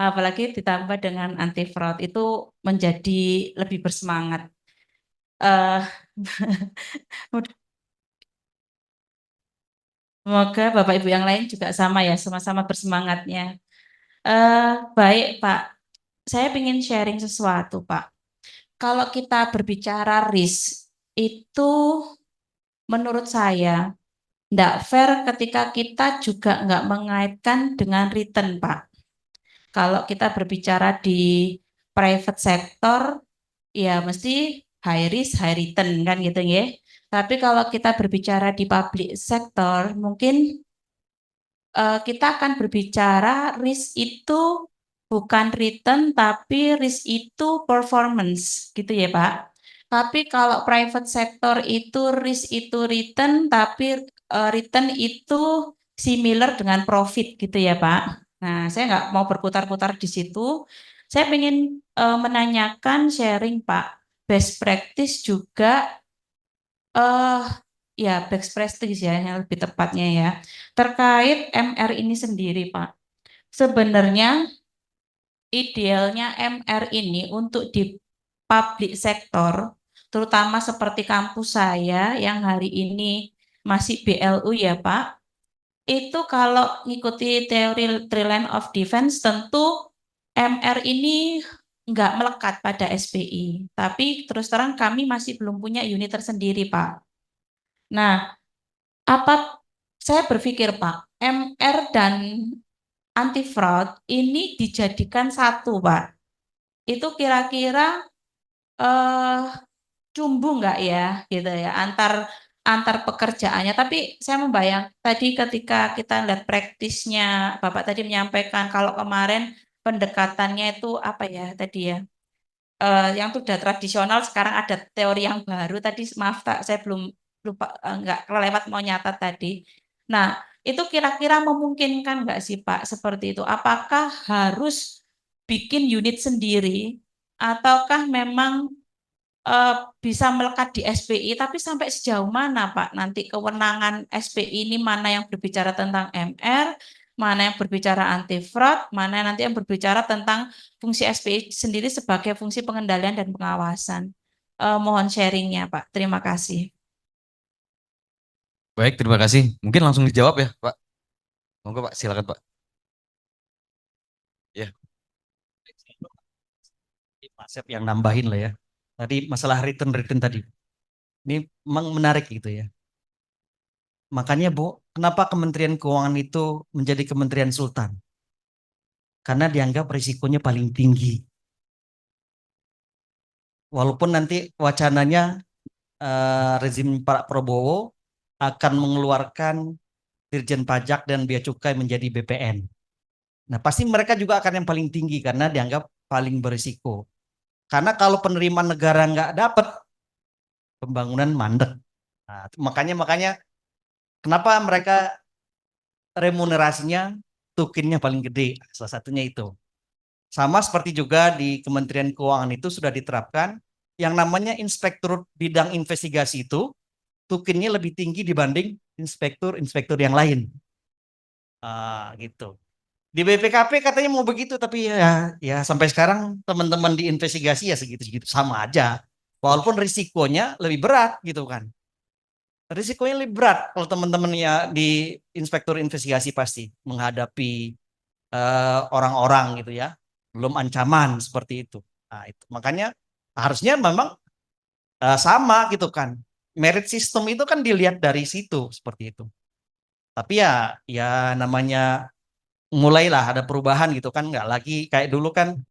Apalagi ditambah dengan anti fraud, itu menjadi lebih bersemangat. Eh, Semoga Bapak Ibu yang lain juga sama ya, sama-sama bersemangatnya. Baik, Pak. Saya ingin sharing sesuatu, Pak. Kalau kita berbicara risk, itu menurut saya tidak fair ketika kita juga nggak mengaitkan dengan return, Pak. Kalau kita berbicara di private sector, ya mesti high risk, high return kan gitu ya. Tapi kalau kita berbicara di public sector, mungkin kita akan berbicara risk itu bukan return, tapi risk itu performance, gitu ya Pak. Tapi kalau private sector itu risk itu return, tapi return itu similar dengan profit, gitu ya Pak. Nah, saya nggak mau berputar-putar di situ. Saya ingin menanyakan sharing Pak, best practice juga ya best practice ya yang lebih tepatnya ya terkait MR ini sendiri Pak. Sebenarnya idealnya MR ini untuk di public sector, terutama seperti kampus saya yang hari ini masih BLU ya Pak, itu kalau ngikuti teori Three Line of Defense tentu MR ini nggak melekat pada SPI. Tapi terus terang kami masih belum punya unit tersendiri Pak. Nah, saya berpikir Pak, MR dan anti fraud ini dijadikan satu Pak. Itu kira-kira cumbu nggak ya gitu ya antar pekerjaannya. Tapi saya membayang tadi ketika kita lihat praktisnya Bapak tadi menyampaikan kalau kemarin pendekatannya itu apa ya tadi ya yang sudah tradisional sekarang ada teori yang baru tadi maaf tak saya belum lupa nggak kelewat mau nyatat tadi. Nah itu kira-kira memungkinkan nggak sih Pak seperti itu? Apakah harus bikin unit sendiri ataukah memang bisa melekat di SPI, tapi sampai sejauh mana Pak nanti kewenangan SPI ini mana yang berbicara tentang MR, mana yang berbicara anti fraud, mana nanti yang berbicara tentang fungsi SPI sendiri sebagai fungsi pengendalian dan pengawasan. Mohon sharingnya Pak. Terima kasih. Baik, terima kasih. Mungkin langsung dijawab ya Pak. Monggo Pak, silakan Pak. Ya. Pak Asep yang nambahin lah ya. Tadi masalah return tadi. Ini memang menarik gitu ya. Makanya Bu, kenapa Kementerian Keuangan itu menjadi Kementerian Sultan? Karena dianggap risikonya paling tinggi. Walaupun nanti wacananya rezim Pak Prabowo akan mengeluarkan Dirjen Pajak dan Bea Cukai menjadi BPN. Nah, pasti mereka juga akan yang paling tinggi karena dianggap paling berisiko. Karena kalau penerimaan negara nggak dapat, pembangunan mandek. Nah, makanya kenapa mereka remunerasinya tukinnya paling gede, salah satunya itu. Sama seperti juga di Kementerian Keuangan itu sudah diterapkan yang namanya inspektur bidang investigasi itu tukinnya lebih tinggi dibanding inspektur-inspektur yang lain. Gitu. Di BPKP katanya mau begitu, tapi ya sampai sekarang teman-teman diinvestigasi ya segitu-segitu sama aja. Walaupun risikonya lebih berat gitu kan. Risikonya lebih berat kalau teman-teman ya di inspektur investigasi pasti menghadapi orang-orang gitu ya. Belum ancaman seperti itu. Nah, itu. Makanya harusnya memang sama gitu kan. Merit system itu kan dilihat dari situ seperti itu. Tapi ya namanya mulailah ada perubahan gitu kan, nggak lagi kayak dulu kan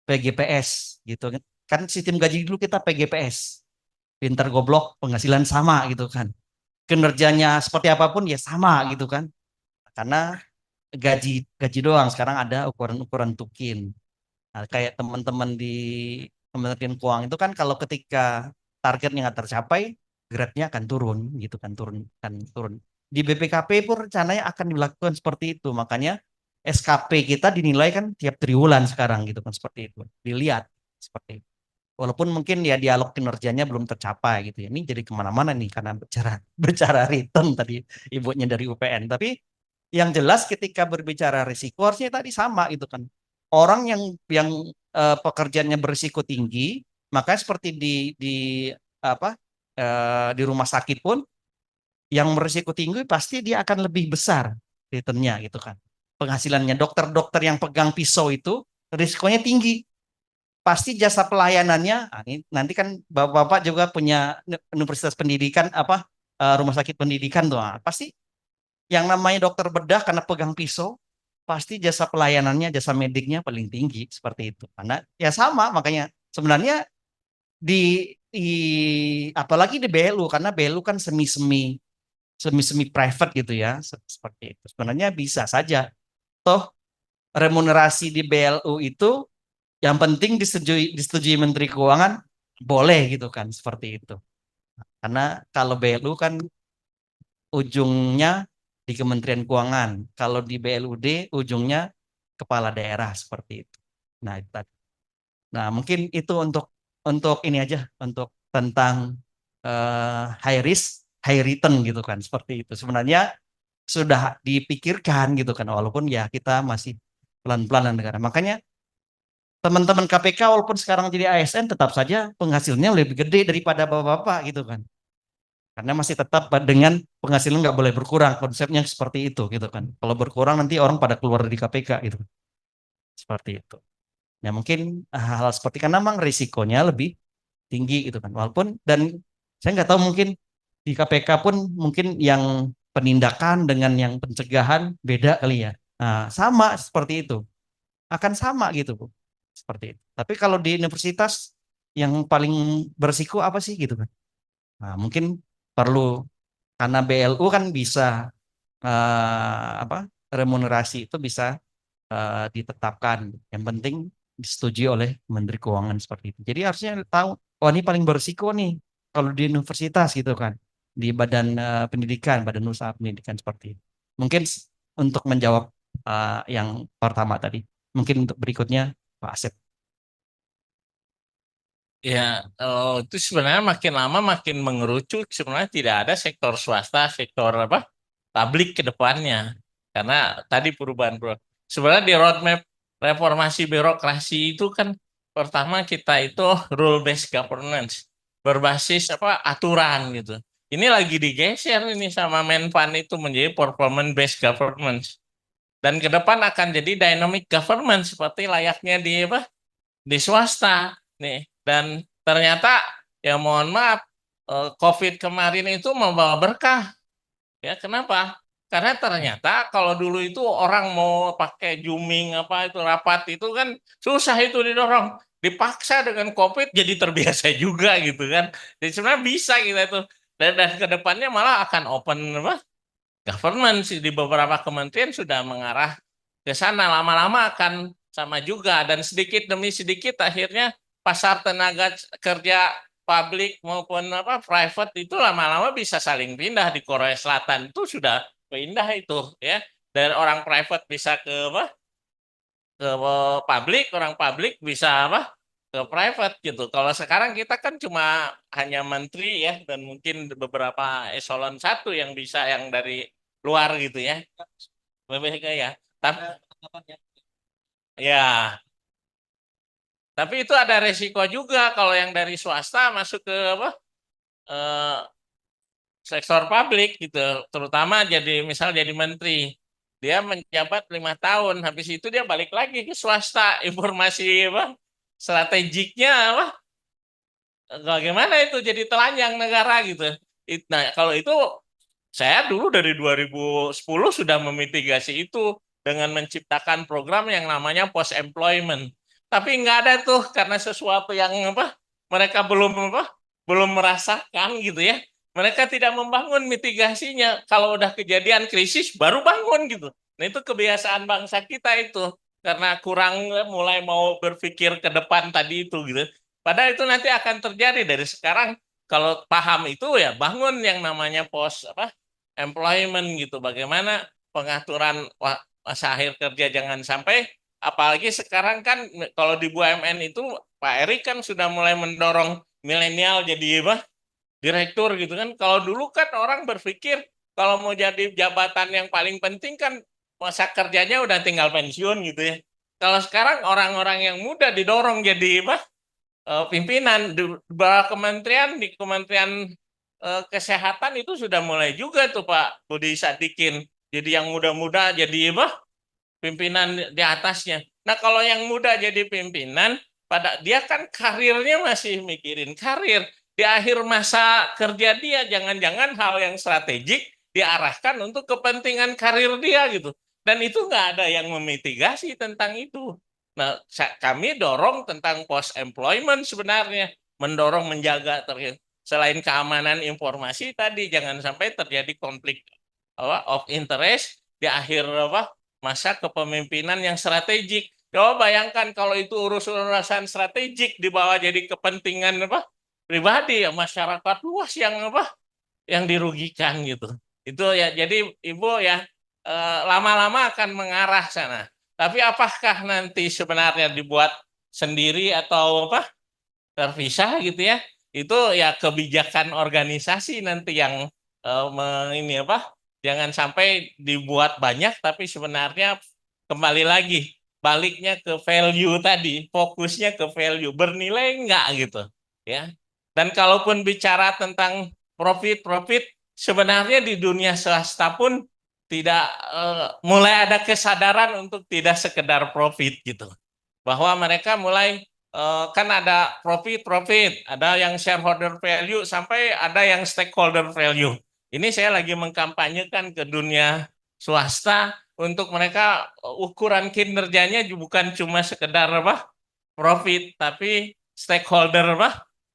PGPS gitu kan, sistem gaji dulu kita PGPS, pintar goblok penghasilan sama gitu kan, kinerjanya seperti apapun ya sama gitu kan, karena gaji gaji doang. Sekarang ada ukuran-ukuran tukin. Nah, kayak teman-teman di Kementerian Keuangan itu kan kalau ketika targetnya nggak tercapai, grade-nya akan turun gitu kan, turun. Di BPKP pun rencananya akan dilakukan seperti itu. Makanya SKP kita dinilai kan tiap triwulan sekarang gitu kan, seperti itu. Dilihat seperti itu. Walaupun mungkin ya dialog kinerjanya belum tercapai gitu ya. Ini jadi kemana-mana nih karena bicara bicara return tadi ibunya dari UPN. Tapi yang jelas ketika berbicara risiko harusnya tadi sama gitu kan. Orang yang pekerjaannya berisiko tinggi, makanya seperti di apa di rumah sakit pun yang berisiko tinggi pasti dia akan lebih besar returnnya gitu kan. Penghasilannya dokter-dokter yang pegang pisau itu risikonya tinggi. Pasti jasa pelayanannya, ini nanti kan bapak-bapak juga punya universitas pendidikan rumah sakit pendidikan tuh. Pasti yang namanya dokter bedah karena pegang pisau, pasti jasa pelayanannya, jasa mediknya paling tinggi seperti itu. Karena ya sama, makanya sebenarnya di apalagi di BLU, karena BLU kan semi private gitu ya, seperti itu. Sebenarnya bisa saja. Toh remunerasi di BLU itu yang penting disetujui Menteri Keuangan, boleh gitu kan, seperti itu. Karena kalau BLU kan ujungnya di Kementerian Keuangan. Kalau di BLUD ujungnya kepala daerah seperti itu. Nah, itu tadi. Nah, mungkin itu untuk ini aja, untuk tentang high risk, high return gitu kan, seperti itu. Sebenarnya sudah dipikirkan gitu kan, walaupun ya kita masih pelan-pelan negara. Makanya teman-teman KPK walaupun sekarang jadi ASN tetap saja penghasilnya lebih gede daripada bapak-bapak gitu kan. Karena masih tetap dengan penghasilan nggak boleh berkurang, konsepnya seperti itu gitu kan. Kalau berkurang nanti orang pada keluar dari KPK gitu. Seperti itu. Ya mungkin hal-hal seperti karena memang risikonya lebih tinggi gitu kan. Walaupun dan saya nggak tahu mungkin di KPK pun mungkin yang penindakan dengan yang pencegahan beda kali ya. Nah, sama seperti itu. Akan sama gitu, Bu. Seperti itu. Tapi kalau di universitas yang paling berisiko apa sih gitu kan? Nah, mungkin perlu karena BLU kan bisa remunerasi itu bisa ditetapkan. Yang penting disetujui oleh Menteri Keuangan seperti itu. Jadi harusnya tahu, oh ini paling berisiko nih kalau di universitas gitu kan, di badan pendidikan, badan usaha pendidikan seperti itu. Mungkin untuk menjawab yang pertama tadi, mungkin untuk berikutnya Pak Asep. Ya, itu sebenarnya makin lama makin mengerucut. Sebenarnya tidak ada sektor swasta, sektor apa publik ke depannya. Karena tadi perubahan, bro. Sebenarnya di roadmap reformasi birokrasi itu kan pertama kita itu rule based governance, berbasis apa aturan gitu. Ini lagi digeser ini sama Menpan itu menjadi performance based governance. Dan ke depan akan jadi dynamic governance seperti layaknya di apa di swasta nih. Dan ternyata ya mohon maaf, COVID kemarin itu membawa berkah. Ya kenapa? Karena ternyata kalau dulu itu orang mau pakai Zooming apa itu rapat itu kan susah itu didorong. Dipaksa dengan COVID jadi terbiasa juga gitu kan. Jadi sebenarnya bisa kita itu. Dan ke depannya malah akan open apa? Government di beberapa kementerian sudah mengarah ke sana. Lama-lama akan sama juga dan sedikit demi sedikit akhirnya pasar tenaga kerja publik maupun apa private itu lama-lama bisa saling pindah. Di Korea Selatan itu sudah pindah itu ya, dari orang private bisa ke apa ke publik, orang publik bisa apa ke private gitu. Kalau sekarang kita kan cuma hanya menteri ya dan mungkin beberapa eselon 1 yang bisa yang dari luar gitu ya. BPK ya. Tapi ya, tapi itu ada resiko juga kalau yang dari swasta masuk ke apa? eh, Sektor publik gitu, terutama jadi misal jadi menteri, dia menjabat 5 tahun, habis itu dia balik lagi ke swasta, informasi apa strategiknya apa, bagaimana itu jadi telanjang negara gitu. Nah kalau itu saya dulu dari 2010 sudah memitigasi itu dengan menciptakan program yang namanya post employment. Tapi nggak ada tuh karena sesuatu yang apa mereka belum merasakan gitu ya. Mereka tidak membangun mitigasinya. Kalau udah kejadian krisis baru bangun gitu. Nah itu kebiasaan bangsa kita itu karena kurang mulai mau berpikir ke depan tadi itu gitu. Padahal itu nanti akan terjadi dari sekarang kalau paham itu ya bangun yang namanya post apa employment gitu. Bagaimana pengaturan masa akhir kerja jangan sampai apalagi sekarang kan kalau di BUMN itu Pak Erik kan sudah mulai mendorong milenial jadi apa? Direktur gitu kan. Kalau dulu kan orang berpikir kalau mau jadi jabatan yang paling penting kan masa kerjanya udah tinggal pensiun gitu ya. Kalau sekarang orang-orang yang muda didorong jadi apa? Pimpinan di bawah kementerian di Kementerian Kesehatan itu sudah mulai juga tuh Pak Budi Sadikin. Jadi yang muda-muda jadi apa? Pimpinan di atasnya. Nah kalau yang muda jadi pimpinan, pada dia kan karirnya masih mikirin karir. Di akhir masa kerja dia, jangan-jangan hal yang strategik diarahkan untuk kepentingan karir dia gitu. Dan itu nggak ada yang memitigasi tentang itu. Nah, kami dorong tentang post employment sebenarnya, mendorong menjaga selain keamanan informasi tadi jangan sampai terjadi konflik of interest di akhir masa kepemimpinan yang strategik. Coba bayangkan kalau itu urusan strategik dibawa jadi kepentingan pribadi ya masyarakat luas yang yang dirugikan gitu. Itu ya jadi Ibu ya lama-lama akan mengarah sana. Tapi apakah nanti sebenarnya dibuat sendiri atau terpisah gitu ya? Itu ya kebijakan organisasi nanti yang ini jangan sampai dibuat banyak tapi sebenarnya kembali lagi baliknya ke value tadi, fokusnya ke value, bernilai enggak gitu ya. Dan kalaupun bicara tentang profit sebenarnya di dunia swasta pun tidak mulai ada kesadaran untuk tidak sekedar profit gitu. Bahwa mereka mulai kan ada profit, ada yang shareholder value sampai ada yang stakeholder value. Ini saya lagi mengkampanyekan ke dunia swasta untuk mereka ukuran kinerjanya bukan cuma sekedar profit tapi stakeholder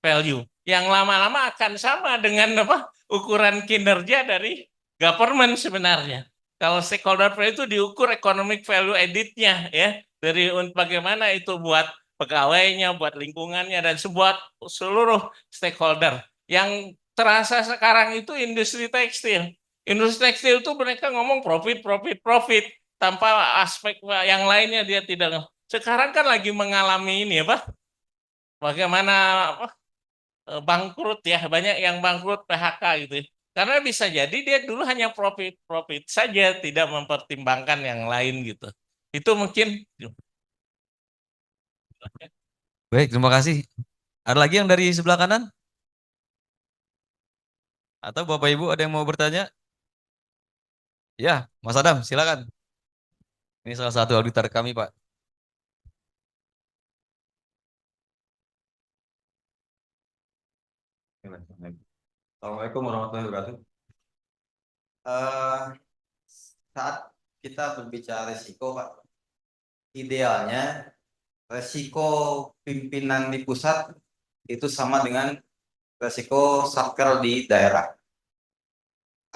value yang lama-lama akan sama dengan ukuran kinerja dari government sebenarnya. Kalau stakeholder value itu diukur economic value added-nya ya dari bagaimana itu buat pegawainya, buat lingkungannya dan seluruh stakeholder. Yang terasa sekarang itu industri tekstil. Industri tekstil itu mereka ngomong profit tanpa aspek yang lainnya dia tidak. Sekarang kan lagi mengalami ini bagaimana bangkrut ya, banyak yang bangkrut PHK gitu. Karena bisa jadi dia dulu hanya profit saja, tidak mempertimbangkan yang lain gitu. Itu mungkin. Baik, terima kasih. Ada lagi yang dari sebelah kanan? Atau Bapak Ibu ada yang mau bertanya? Ya, Mas Adam, silakan. Ini salah satu auditor kami, Pak. Assalamualaikum warahmatullahi wabarakatuh. Eh, saat kita berbicara risiko, Pak, idealnya risiko pimpinan di pusat itu sama dengan risiko satker di daerah.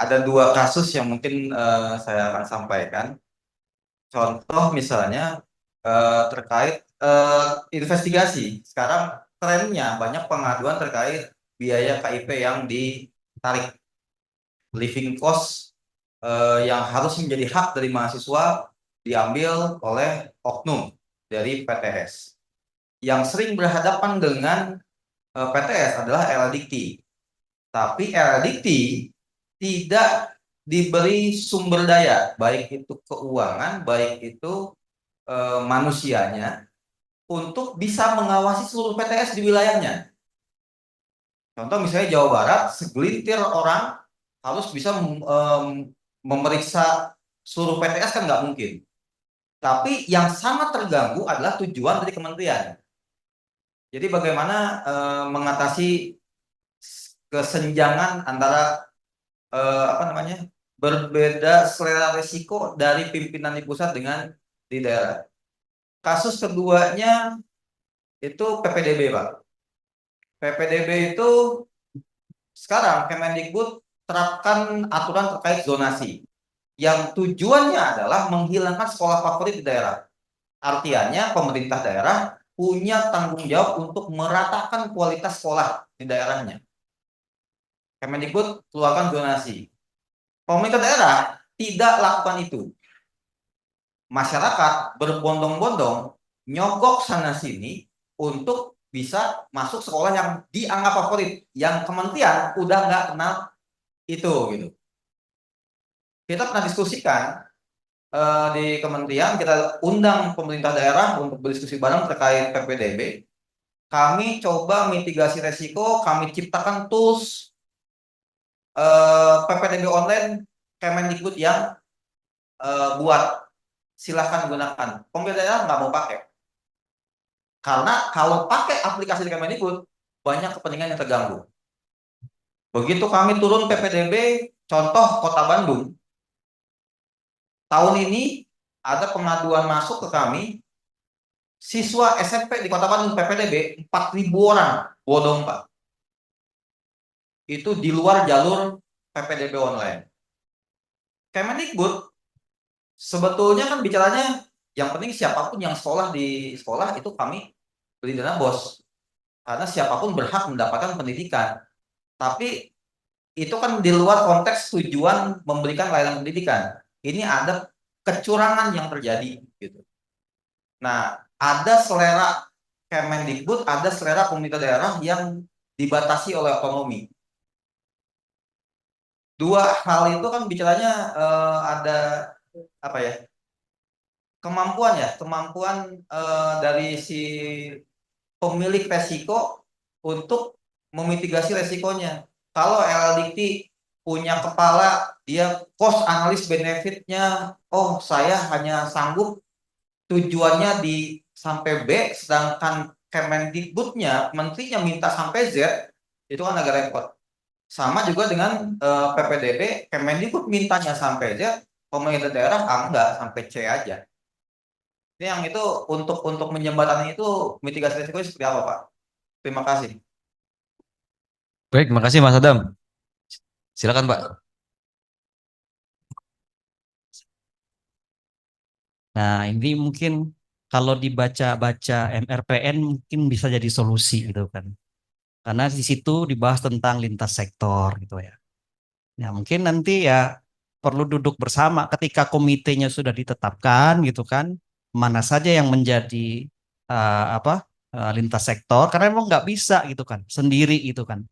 Ada dua kasus yang mungkin saya akan sampaikan. Contoh misalnya terkait investigasi. Sekarang trennya banyak pengaduan terkait biaya KIP yang ditarik, living cost yang harus menjadi hak dari mahasiswa diambil oleh oknum dari PTS. Yang sering berhadapan dengan PTS adalah LLDikti. Tapi LLDikti tidak diberi sumber daya, baik itu keuangan, baik itu manusianya, untuk bisa mengawasi seluruh PTS di wilayahnya. Contoh misalnya Jawa Barat, segelintir orang harus bisa memeriksa seluruh PTS kan nggak mungkin. Tapi yang sangat terganggu adalah tujuan dari kementerian. Jadi bagaimana mengatasi kesenjangan antara berbeda selera risiko dari pimpinan di pusat dengan di daerah. Kasus keduanya itu PPDB, Pak. PPDB itu sekarang Kemendikbud terapkan aturan terkait zonasi yang tujuannya adalah menghilangkan sekolah favorit di daerah. Artinya pemerintah daerah punya tanggung jawab untuk meratakan kualitas sekolah di daerahnya. Kemendikbud keluarkan zonasi. Pemerintah daerah tidak lakukan itu. Masyarakat berbondong-bondong nyogok sana sini untuk bisa masuk sekolah yang dianggap favorit, yang kementerian udah nggak kenal itu gitu. Kita pernah diskusikan di kementerian, kita undang pemerintah daerah untuk berdiskusi bareng terkait PPDB. Kami coba mitigasi resiko, kami ciptakan tools PPDB online Kemendikbud yang buat, silahkan gunakan. Pemerintah daerah nggak mau pakai. Karena kalau pakai aplikasi di Kemendikbud, banyak kepentingan yang terganggu. Begitu kami turun PPDB, contoh Kota Bandung, tahun ini ada pengaduan masuk ke kami, siswa SMP di Kota Bandung PPDB 4.000 orang, bodong Pak. Itu di luar jalur PPDB online. Kemendikbud sebetulnya kan bicaranya yang penting siapapun yang sekolah di sekolah itu kami beri dana BOS. Karena siapapun berhak mendapatkan pendidikan. Tapi itu kan di luar konteks tujuan memberikan layanan pendidikan. Ini ada kecurangan yang terjadi gitu. Nah, ada selera Kemendikbud, ada selera pemerintah daerah yang dibatasi oleh otonomi. Dua hal itu kan bicaranya ada apa ya? Kemampuan dari si pemilik resiko untuk memitigasi resikonya. Kalau LLDT punya kepala, dia cost analis benefitnya, oh saya hanya sanggup tujuannya di sampai B, sedangkan Kemendikbudnya, menterinya minta sampai Z, itu kan agak repot. Sama juga dengan PPDB, Kemendikbud mintanya sampai Z, pemerintah daerah enggak sampai C aja. Ini yang itu untuk menjembatani itu mitigasi risiko seperti apa, Pak? Terima kasih. Baik, terima kasih Mas Adam. Silakan Pak. Nah, ini mungkin kalau dibaca-baca MRPN mungkin bisa jadi solusi gitu kan. Karena di situ dibahas tentang lintas sektor gitu ya. Nah, mungkin nanti ya perlu duduk bersama ketika komitenya sudah ditetapkan gitu kan. Mana saja yang menjadi lintas sektor karena memang nggak bisa gitu kan sendiri gitu kan.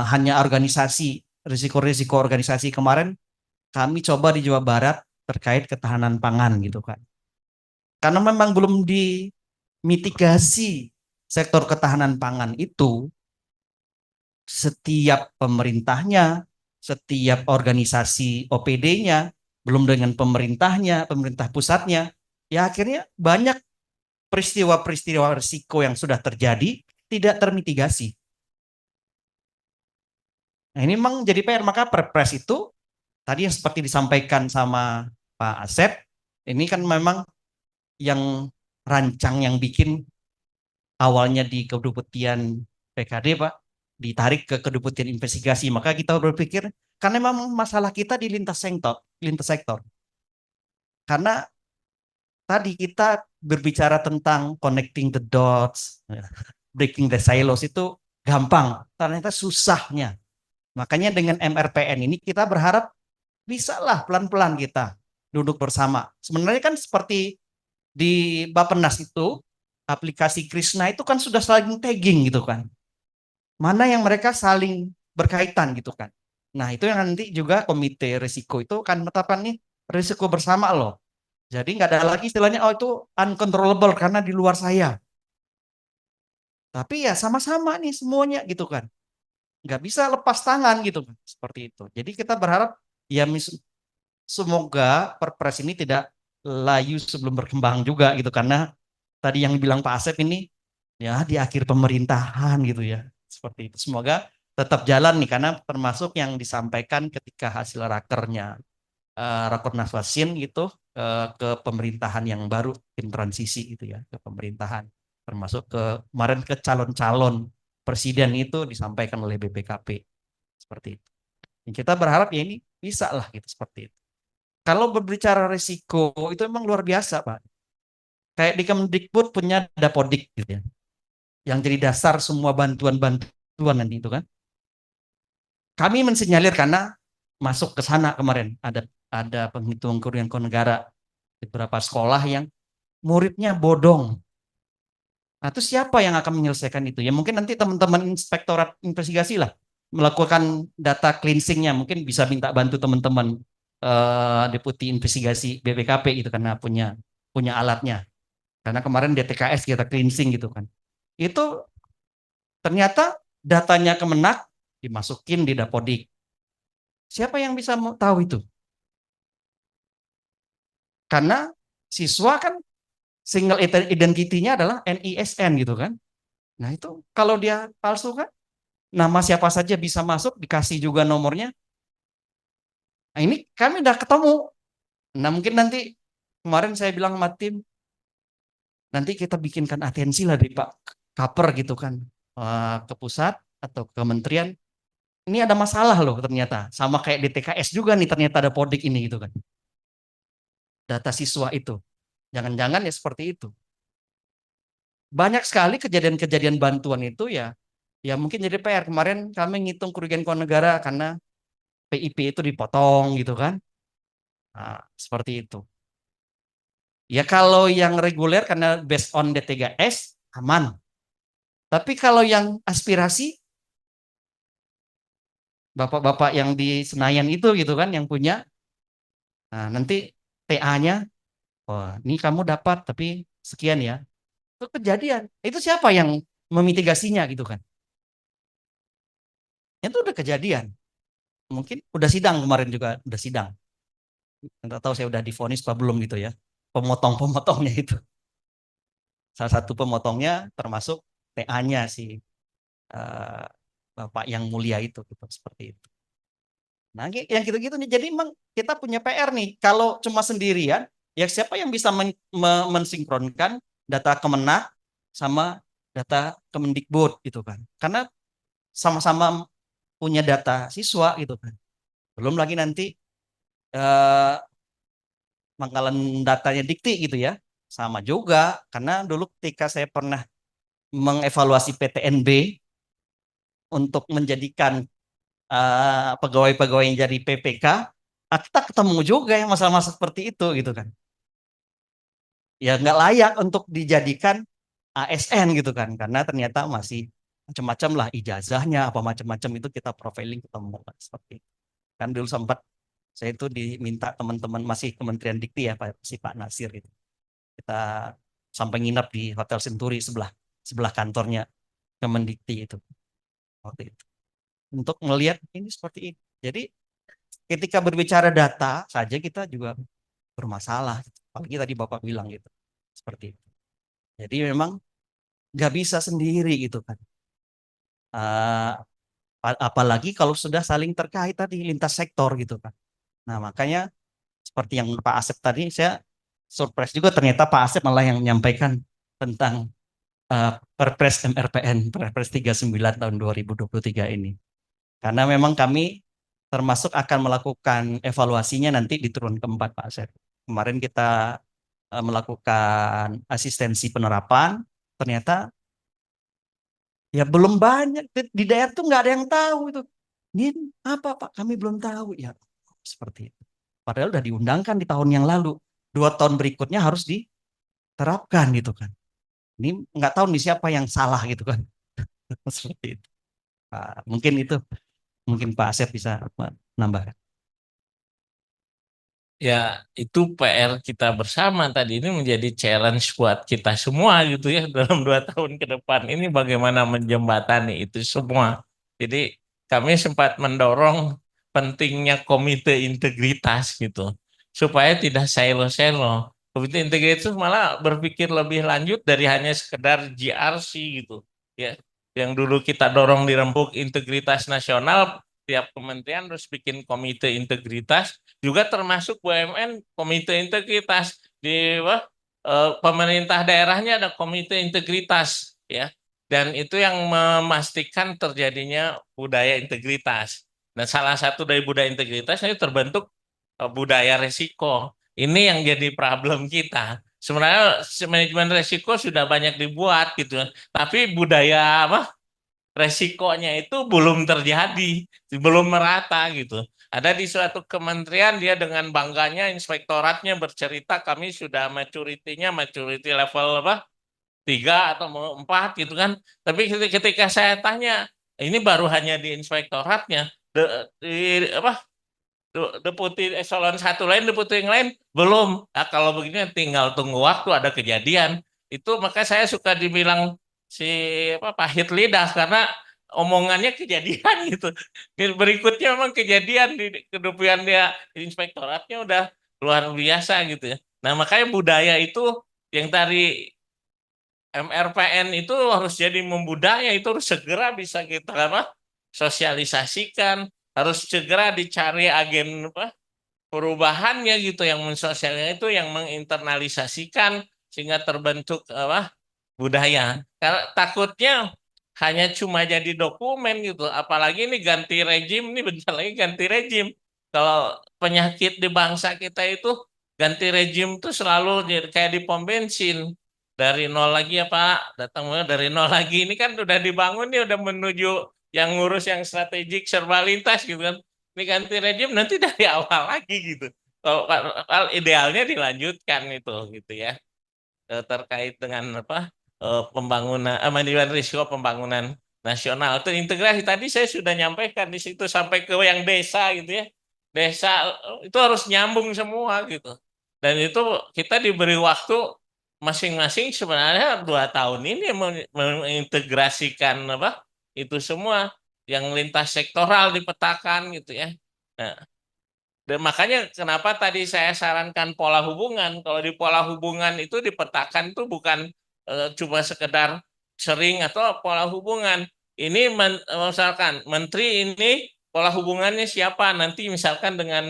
Hanya organisasi, risiko-risiko organisasi kemarin kami coba di Jawa Barat terkait ketahanan pangan gitu kan. Karena memang belum dimitigasi sektor ketahanan pangan itu, setiap pemerintahnya, setiap organisasi OPD-nya, belum dengan pemerintahnya, pemerintah pusatnya, ya akhirnya banyak peristiwa-peristiwa risiko yang sudah terjadi tidak termitigasi. Nah ini memang jadi PR, maka Perpres itu tadi yang seperti disampaikan sama Pak Asep, ini kan memang yang rancang yang bikin awalnya di Kedeputian PKD Pak, ditarik ke Kedeputian Investigasi, maka kita berpikir karena memang masalah kita di lintas sektor. Karena tadi kita berbicara tentang connecting the dots, breaking the silos itu gampang, ternyata susahnya. Makanya dengan MRPN ini kita berharap bisalah pelan-pelan kita duduk bersama. Sebenarnya kan seperti di Bappenas itu, aplikasi Krishna itu kan sudah saling tagging gitu kan. Mana yang mereka saling berkaitan gitu kan. Nah, itu yang nanti juga komite risiko itu akan menetapkan nih risiko bersama loh. Jadi nggak ada lagi istilahnya, oh itu uncontrollable karena di luar saya. Tapi ya sama-sama nih semuanya gitu kan. Nggak bisa lepas tangan gitu kan. Seperti itu. Jadi kita berharap ya semoga Perpres ini tidak layu sebelum berkembang juga gitu. Karena tadi yang bilang Pak Asep ini ya di akhir pemerintahan gitu ya. Seperti itu. Semoga tetap jalan nih karena termasuk yang disampaikan ketika hasil rakernya Rakornas Wasin gitu ke pemerintahan yang baru, tim transisi gitu ya, ke pemerintahan, termasuk kemarin ke calon-calon presiden itu disampaikan oleh BPKP seperti itu. Dan kita berharap ya ini bisa lah gitu seperti itu. Kalau berbicara risiko itu memang luar biasa Pak. Kayak di Kemdikbud punya Dapodik gitu ya, yang jadi dasar semua bantuan-bantuan nanti itu kan. Kami mensinyalir karena masuk ke sana kemarin ada penghitung kerugian negara di beberapa sekolah yang muridnya bodong. Nah, itu siapa yang akan menyelesaikan itu? Ya mungkin nanti teman-teman inspektorat investigasi lah melakukan data cleansingnya. Mungkin bisa minta bantu teman-teman deputi investigasi BPKP itu karena punya alatnya. Karena kemarin DTKS kita cleansing gitu kan. Itu ternyata datanya Kemenak dimasukin di Dapodik. Siapa yang bisa tahu itu? Karena siswa kan single identity-nya adalah NISN gitu kan. Nah itu kalau dia palsu kan, nama siapa saja bisa masuk, dikasih juga nomornya. Nah ini kami udah ketemu. Nah mungkin nanti kemarin saya bilang sama tim, nanti kita bikinkan atensi lah dari Pak Kaper gitu kan, ke pusat atau ke kementerian. Ini ada masalah loh ternyata, sama kayak di TKS juga nih ternyata ada podik ini gitu kan. Data siswa itu, jangan-jangan ya seperti itu. Banyak sekali kejadian-kejadian bantuan itu ya mungkin jadi PR. Kemarin kami ngitung kerugian keuangan negara karena PIP itu dipotong gitu kan. Nah, seperti itu. Ya kalau yang reguler karena based on D3S aman. Tapi kalau yang aspirasi bapak-bapak yang di Senayan itu gitu kan yang punya, nah nanti TA-nya, oh ini kamu dapat tapi sekian ya. Itu kejadian. Itu siapa yang memitigasinya gitu kan? Itu udah kejadian. Mungkin udah sidang kemarin juga udah sidang. Nggak tahu saya udah divonis apa belum gitu ya. Pemotong-pemotongnya itu. Salah satu pemotongnya termasuk TA-nya si eh, Bapak yang mulia itu gitu seperti itu. Nah, yang gitu-gitu nih. Jadi memang kita punya PR nih. Kalau cuma sendirian, ya siapa yang bisa mensinkronkan data Kemenak sama data Kemendikbud gitu kan. Karena sama-sama punya data siswa gitu kan. Belum lagi nanti eh, pangkalan datanya Dikti gitu ya. Sama juga karena dulu ketika saya pernah mengevaluasi PTNB untuk menjadikan pegawai-pegawai yang jadi PPK, kita ketemu juga yang masalah-masalah seperti itu gitu kan. Ya nggak layak untuk dijadikan ASN gitu kan, karena ternyata masih macam-macam lah ijazahnya apa macam-macam itu kita profiling ketemu seperti itu. Kan dulu sempat saya itu diminta teman-teman masih Kementerian Dikti ya si Pak Nasir itu. Kita sampai nginap di Hotel Senturi sebelah sebelah kantornya Kemendikti itu waktu itu. Untuk melihat ini seperti ini. Jadi ketika berbicara data saja kita juga bermasalah. Apalagi tadi Bapak bilang gitu. Seperti itu. Jadi memang nggak bisa sendiri gitu kan. Uh, apalagi kalau sudah saling terkait tadi lintas sektor gitu kan. Nah makanya seperti yang Pak Asep tadi saya surprise juga ternyata Pak Asep malah yang menyampaikan tentang Perpres MRPN Perpres 39 tahun 2023 ini. Karena memang kami termasuk akan melakukan evaluasinya nanti di turun keempat Pak Asep. Kemarin kita melakukan asistensi penerapan, ternyata ya belum banyak di daerah tuh nggak ada yang tahu itu. Ini apa Pak? Kami belum tahu ya seperti itu. Padahal udah diundangkan di tahun yang lalu. 2 tahun berikutnya harus diterapkan gitu kan. Ini nggak tahu nih siapa yang salah gitu kan. Seperti itu. Nah, mungkin itu Mungkin Pak Asep bisa menambahkan. Ya, itu PR kita bersama tadi, ini menjadi challenge buat kita semua gitu ya dalam 2 tahun ke depan ini bagaimana menjembatani itu semua. Jadi kami sempat mendorong pentingnya komite integritas gitu supaya tidak silo-silo. Komite integritas malah berpikir lebih lanjut dari hanya sekedar GRC gitu ya. Yang dulu kita dorong dirembuk integritas nasional, tiap kementerian harus bikin komite integritas, juga termasuk BUMN komite integritas di pemerintah daerahnya ada komite integritas ya, dan itu yang memastikan terjadinya budaya integritas. Dan salah satu dari budaya integritas itu terbentuk budaya resiko. Ini yang jadi problem kita. Sebenarnya manajemen resiko sudah banyak dibuat gitu, tapi budaya resikonya itu belum terjadi, belum merata gitu. Ada di suatu kementerian dia dengan bangganya inspektoratnya bercerita kami sudah maturity level 3 atau 4 gitu kan. Tapi ketika saya tanya, ini baru hanya di inspektoratnya, di deputi eselon 1 lain, deputi yang lain belum. Nah, kalau begini tinggal tunggu waktu ada kejadian. Itu maka saya suka dibilang si pahit lidah karena omongannya kejadian gitu. Berikutnya memang kejadian di kedudukan dia di inspektoratnya udah luar biasa gitu ya. Nah, makanya budaya itu yang tadi MRPN itu harus jadi membudaya, itu harus segera bisa kita sosialisasikan, harus segera dicari agen perubahannya gitu, yang mensosialisasikan itu yang menginternalisasikan sehingga terbentuk budaya. Karena takutnya hanya cuma jadi dokumen gitu, apalagi ini ganti rejim, ini bentar lagi ganti rejim. Kalau penyakit di bangsa kita itu ganti rejim tuh selalu kayak di pom bensin, dari nol lagi ya Pak, datang dari nol lagi. Ini kan udah dibangun nih, udah menuju yang ngurus yang strategik serba lintas gitu kan. Ini ganti rejim nanti dari awal lagi gitu. Kalau idealnya dilanjutkan itu gitu ya. Terkait dengan pembangunan manajemen risiko pembangunan nasional. Itu integrasi tadi saya sudah nyampaikan di situ sampai ke yang desa gitu ya. Desa itu harus nyambung semua gitu. Dan itu kita diberi waktu masing-masing sebenarnya 2 tahun ini mengintegrasikan itu semua yang lintas sektoral dipetakan gitu ya. Nah, dan makanya kenapa tadi saya sarankan pola hubungan. Kalau di pola hubungan itu dipetakan itu bukan cuma sekedar sering atau pola hubungan. Ini misalkan menteri ini pola hubungannya siapa, nanti misalkan dengan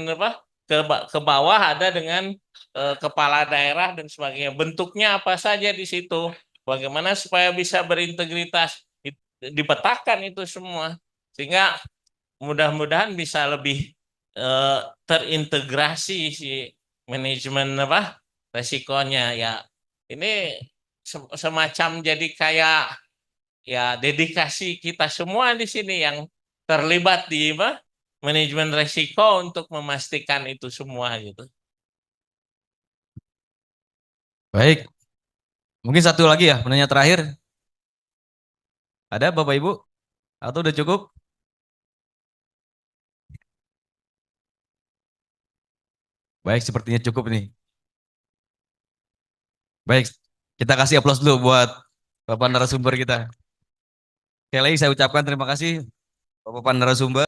ke bawah ada dengan kepala daerah dan sebagainya. Bentuknya apa saja di situ. Bagaimana supaya bisa berintegritas. Dipetakan itu semua. Sehingga mudah-mudahan bisa lebih terintegrasi si manajemen resikonya ya. Ini semacam jadi kayak ya dedikasi kita semua di sini yang terlibat di manajemen resiko untuk memastikan itu semua gitu. Baik, mungkin satu lagi ya penanya terakhir. Ada Bapak Ibu? Atau udah cukup? Baik, sepertinya cukup nih. Baik, kita kasih aplaus dulu buat Bapak narasumber kita. Sekali lagi saya ucapkan terima kasih Bapak narasumber.